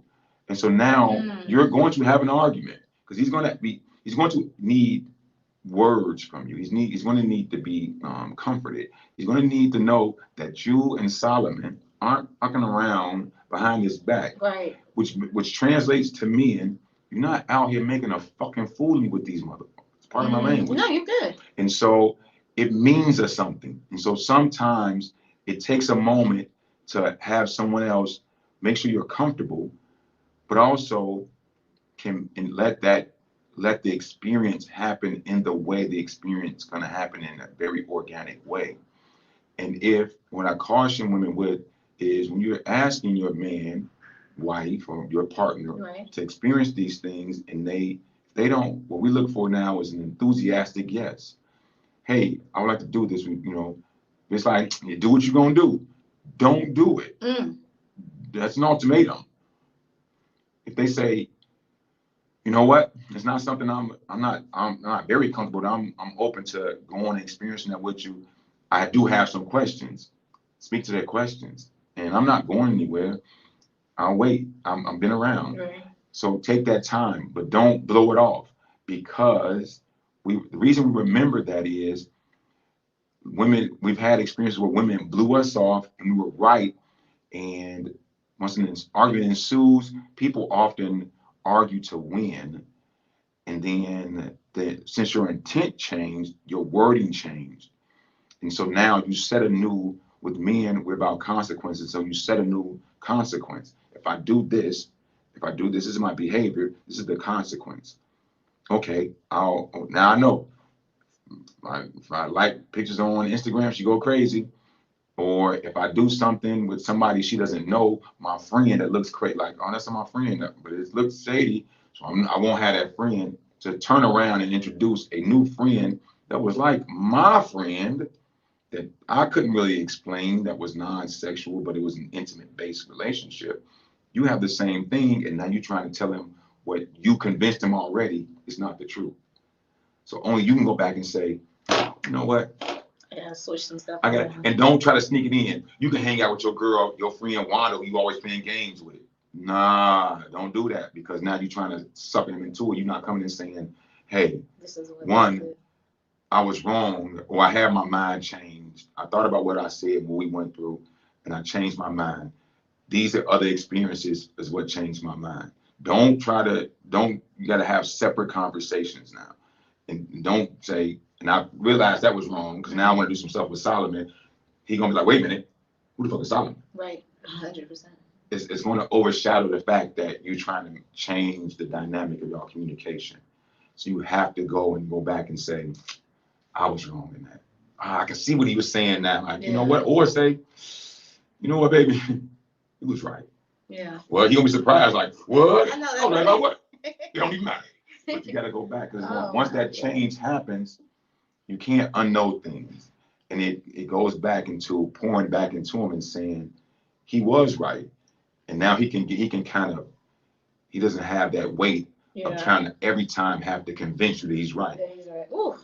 And so now you're going to have an argument because he's going to need words from you. He's going to need to be comforted. He's going to need to know that you and Solomon aren't fucking around behind his back. Right. Which translates to men, you're not out here making a fucking fool of me with these motherfuckers. It's part of my language. No, you're good. And so it means something. And so sometimes it takes a moment to have someone else make sure you're comfortable, but also let the experience happen in the way the experience is going to happen in a very organic way. And what I caution women with is when you're asking your man, wife, or your partner to experience these things, and they don't, what we look for now is an enthusiastic yes. Hey, I would like to do this. It's like, you do what you're going to do. Don't do it. That's an ultimatum. If they say, you know what, it's not something I'm not very comfortable, I'm open to going and experiencing that with you. I do have some questions. Speak to their questions. And I'm not going anywhere. I'll wait. I've been around. Right. So take that time, but don't blow it off, because the reason we remember that is we've had experiences where women blew us off and we were right. And once an argument ensues, people often argue to win. And then since your intent changed, your wording changed. And so now you set anew. With men, we're about consequences. So you set a new consequence. If I do this, this is my behavior, this is the consequence. Okay, now I know. If I like pictures on Instagram, she go crazy. Or if I do something with somebody she doesn't know, my friend that looks crazy, like, oh, that's not my friend, but it looks shady. So I won't have that friend to turn around and introduce a new friend that was like my friend that I couldn't really explain, that was non-sexual, but it was an intimate-based relationship. You have the same thing, and now you're trying to tell him what you convinced him already is not the truth. So only you can go back and say, you know what? I gotta switch some stuff. And don't try to sneak it in. You can hang out with your girl, your friend Wanda, who you always playing games with. Nah, don't do that, because now you're trying to suck him into it. You're not coming in saying, hey, this is what I was wrong, or I had my mind changed. I thought about what I said, what we went through, and I changed my mind. These are other experiences is what changed my mind. You gotta have separate conversations now. And don't say, and I realized that was wrong, because now I want to do some stuff with Solomon. He's gonna be like, wait a minute, who the fuck is Solomon? Right, 100%. It's going to overshadow the fact that you're trying to change the dynamic of your communication. So you have to go back and say, I was wrong in that. I can see what he was saying now. Like, you know what? Or say, you know what, baby? He was right. Yeah. Well, he gonna be surprised, like, what? I know that's right. Like, what? It don't even matter. But you gotta go back, because once that change happens, you can't unknow things. And it goes back into pouring back into him and saying, he was right. And now he doesn't have that weight of trying to every time have to convince you that he's right. That he's right. Ooh.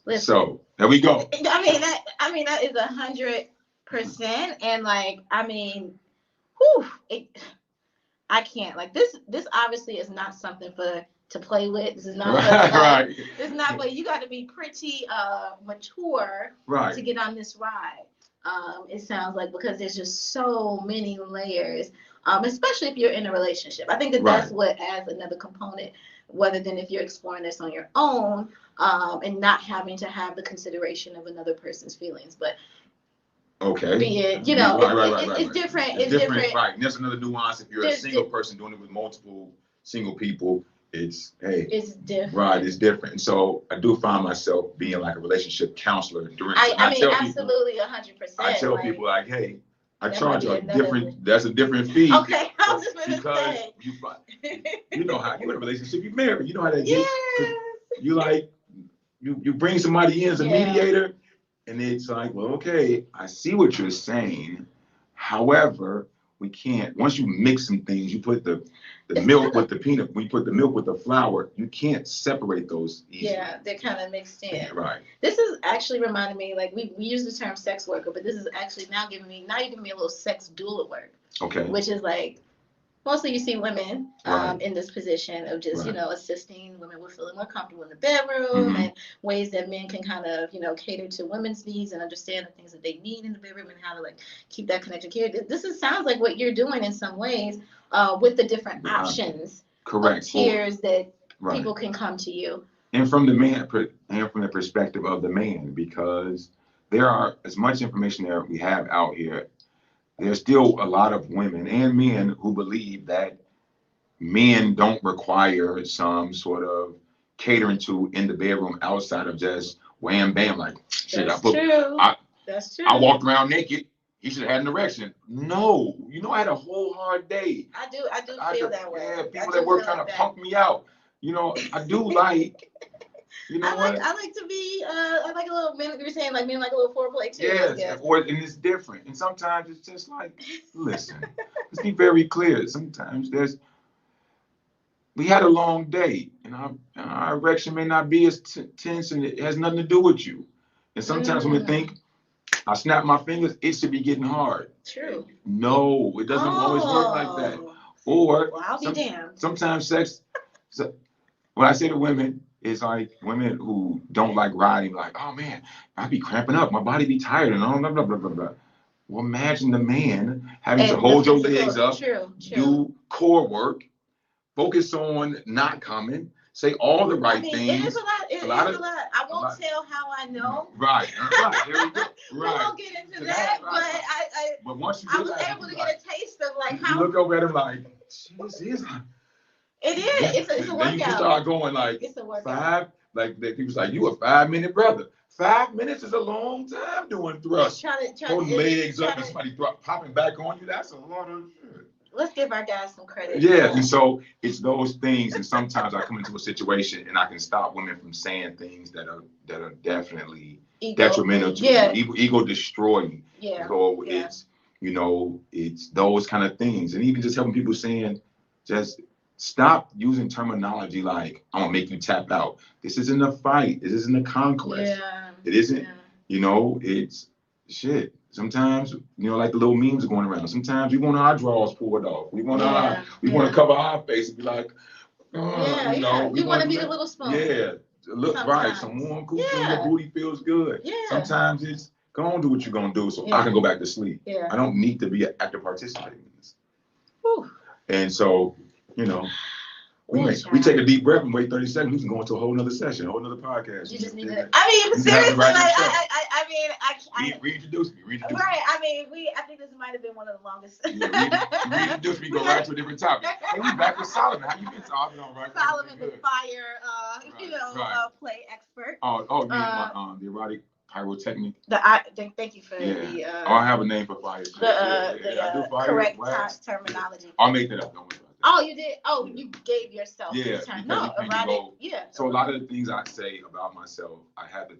Listen, so there we go. I mean that is 100%, and like I mean, whew, I can't like this. This obviously is not something to play with. This is not right. This is not. But you got to be pretty mature to get on this ride. It sounds like, because there's just so many layers, especially if you're in a relationship. I think that's what adds another component, rather than if you're exploring this on your own, and not having to have the consideration of another person's feelings. But be it, you know, it's different. It's different. Right. And there's another nuance. If you're a single person doing it with multiple single people, it's different. Right, it's different. And so I do find myself being like a relationship counselor during. I mean, absolutely, 100%. I tell people like, hey, I charge a different. That's a different fee. Okay, I was just gonna say. You know how you in a relationship, you married. You know how that gets. You like you bring somebody in as a mediator, and it's like, well, okay, I see what you're saying. However, we can't. Once you mix some things, you put the milk with the peanut. When you put the milk with the flour, you can't separate those easily. Yeah, they're kind of mixed in. Right. This is actually reminding me, like we use the term sex worker, but this is actually now you're giving me a little sex doula work. Okay. Which is like, mostly you see women in this position of just, you know, assisting women with feeling more comfortable in the bedroom, and ways that men can kind of, you know, cater to women's needs and understand the things that they need in the bedroom and how to like keep that connection care. Sounds like what you're doing in some ways, with the different options, correct, tiers that people can come to you. And from the perspective of the man, because there are as much information that we have out here, there's still a lot of women and men who believe that men don't require some sort of catering to in the bedroom outside of just wham bam, like shit. That's true. I walked around naked. He should have had an erection. No, you know, I had a whole hard day. I do feel that way. Yeah, people that work trying to pump me out. You know, I do like. You know I like to be. I like a little men. You're saying like men like a little foreplay too. Yes, and it's different. And sometimes it's just like, listen, let's be very clear. Sometimes we had a long day, and our erection may not be as tense, and it has nothing to do with you. And sometimes when we think, I snap my fingers, it should be getting hard. True. No, it doesn't always work like that. Or I'll be damned. Sometimes sex. So, what I say to women is like women who don't like riding, like, oh man, I'd be cramping up, my body be tired, and all blah blah blah blah blah. Well, imagine the man having to hold your legs up, do core work, focus on not coming, say all the right things. It is a lot. It is a lot. I won't tell how I know. Right. There we go. We won't get into that, but but once you I was able to get a taste of like how you look over at him like, this is. It is. It's a workout. Then you start going like, it's a workout. 5, like people's like, you a 5-minute brother. 5 minutes is a long time doing thrusts. Holding legs up and somebody popping back on you. That's a lot of shit. Let's give our guys some credit. Yeah, and so it's those things. And sometimes I come into a situation and I can stop women from saying things that are definitely detrimental to ego destroying. Yeah. So it's, you know, it's those kind of things. And even just helping people saying, just stop using terminology like, I'm gonna make you tap out. This isn't a fight. This isn't a conquest. Yeah. It isn't, you know, it's shit. Sometimes, you know, like the little memes going around. Sometimes we want our drawers pulled off. We want want to cover our face and be like, we want to be the little spoon. Yeah. Look right. Some warm cool your booty feels good. Yeah. Sometimes it's go on, do what you're gonna do so I can go back to sleep. Yeah. I don't need to be an active participant in this. Whew. And so, you know, we take a deep breath and wait 30 seconds. We can go into a whole nother session, a whole nother podcast. You just need to. I mean, seriously, like, I reintroduce me. Right. I mean, I think this might have been one of the longest. Reintroduce me. Go right to a different topic. Hey, we back with Solomon. How you been, Solomon? All right. Solomon, the fire, play expert. The erotic pyrotechnic. Thank you for the. I have a name for fire. The correct terminology. I'll make that up. Don't worry about that. Oh, you did? Oh, you gave yourself the term. No, erotic. So a lot of the things I say about myself, I had to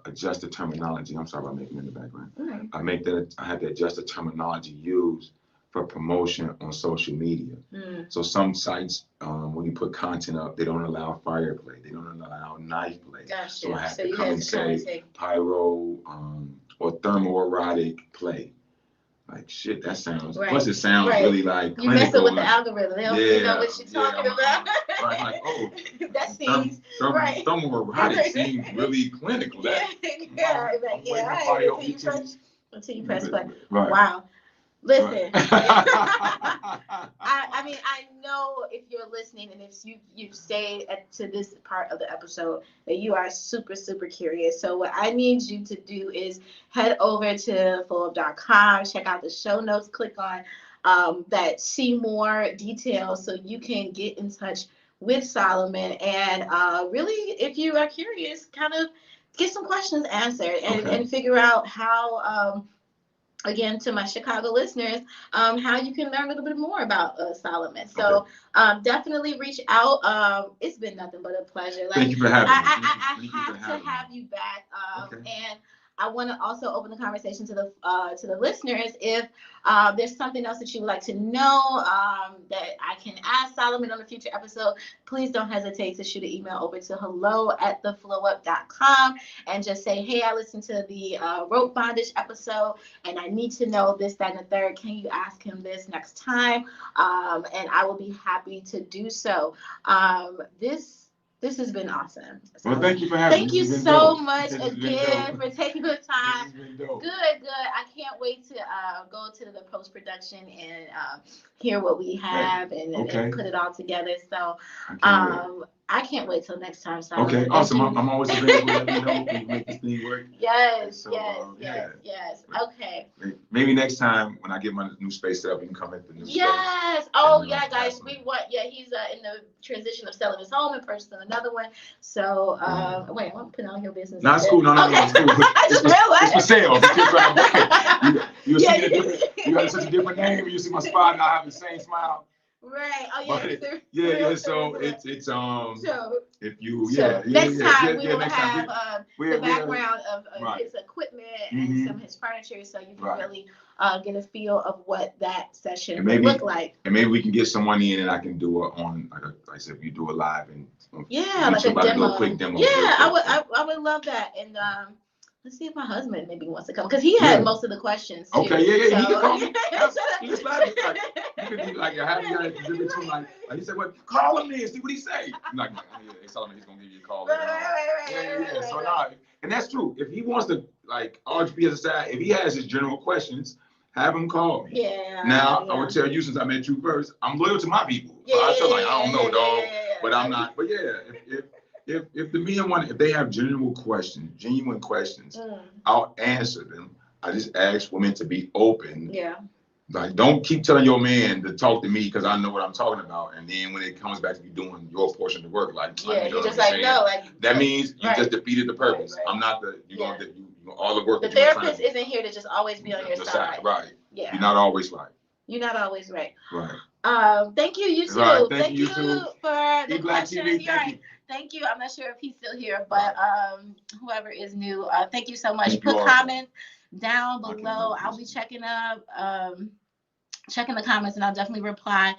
adjust the terminology. I'm sorry about making it in the background. I had to adjust the terminology used for promotion on social media. So some sites, when you put content up, they don't allow fire play. They don't allow knife play. Gotcha. So I have So to you come had and to come and say say, pyro or thermoerotic play. Like shit, that sounds. Right. Plus, it sounds Right. really like you messing clinical. with the algorithm. They don't really know what you're Yeah, talking about. right, like, oh, that seems right. thermoerotic seems really clinical. Yeah, I'm waiting to fire over your titties. Until you press play. Right. Wow. Listen, Right. I mean, I know if you're listening and if you've stayed to this part of the episode that you are super, super curious. So what I need you to do is head over to flowup.com, check out the show notes, click on that see more details so you can get in touch with Solomon and really, if you are curious, kind of get some questions answered and figure out how again, to my Chicago listeners, how you can learn a little bit more about Solomon. So definitely reach out. It's been nothing but a pleasure. Like, thank you for having me. I have to have you back. And I want to also open the conversation to the listeners. If there's something else that you would like to know that I can ask Solomon on a future episode, please don't hesitate to shoot an email over to hello@theflowup.com and just say, hey, I listened to the rope bondage episode and I need to know this, that, and the third. Can you ask him this next time? And I will be happy to do so. This has been awesome. Well, thank you for having me. Thank you so much again for taking the time. Good. I can't wait to go to the post-production and hear what we have and put it all together. So I can't wait till next time. Solomon. Okay, awesome. I'm always available. Let me know. Can you make this thing work? Yes, so, yes. Okay. Maybe next time when I get my new space set up, you can come at the new space. Yes. Oh, yeah, guys. He's in the transition of selling his home and purchasing another one. So, wait, I'm putting all your business. No, it's cool. No, it's cool. I just realized. It's for sale. You got such a different name. You see my spot and I have the same smile. Right. Oh yeah. Yeah. So it's if you next time we will have the background of his equipment and some of his furniture, so you can really get a feel of what that session would look like. And maybe we can get someone in and I can do it on like I said, you do a live and like a demo. Do a quick demo. Yeah, I would love that. And let's see if my husband maybe wants to come because he had most of the questions too. Okay, yeah, he can come. You can do like a happy guy between like he said, "What? Call him in, see what he say." I'm like, hey, Solomon, he's gonna give you a call. Right. So and that's true. If he wants to like RGB aside, if he has his general questions, have him call me. Yeah. Now I will tell you since I met you first, I'm loyal to my people. So I tell like I don't know, dog, but I'm not. But if the men if they have genuine questions, I'll answer them. I just ask women to be open. Yeah. Like, don't keep telling your man to talk to me because I know what I'm talking about. And then when it comes back to you doing your portion of the work, you're just like, no, like that means you just defeated the purpose. Right. I'm not all the work. The therapist isn't here to just always be on your side. Right. Yeah. You're not always right. Right. Thank you. You too. Right. Thank you too. For the questions. Thank you. I'm not sure if he's still here, but whoever is new, thank you so much. Put comments down below. I'll be checking the comments and I'll definitely reply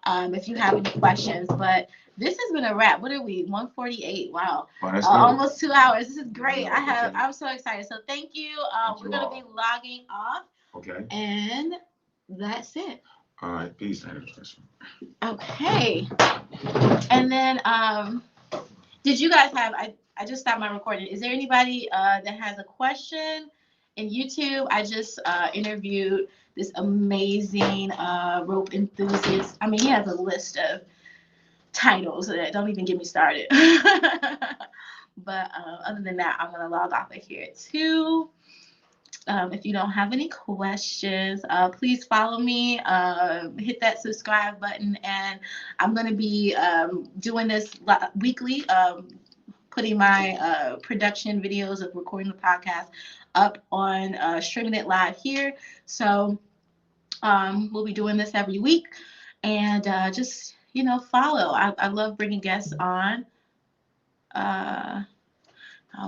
if you have any questions. But this has been a wrap. What are we? 1:48. Wow. Almost 2 hours. This is great. I'm so excited. So thank you. We're gonna be logging off. Okay. And that's it. All right. Peace. Okay. And then did you guys have I just stopped my recording. Is there anybody that has a question in YouTube? I just interviewed this amazing rope enthusiast. I mean, he has a list of titles that don't even get me started. But other than that, I'm gonna log off of here too. If you don't have any questions, please follow me, hit that subscribe button, and I'm going to be doing this weekly, putting my production videos of recording the podcast up on streaming it live here. So we'll be doing this every week, and just, follow. I love bringing guests on. I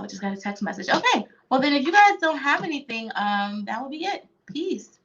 just got a text message. Okay. Well, then if you guys don't have anything, that will be it. Peace.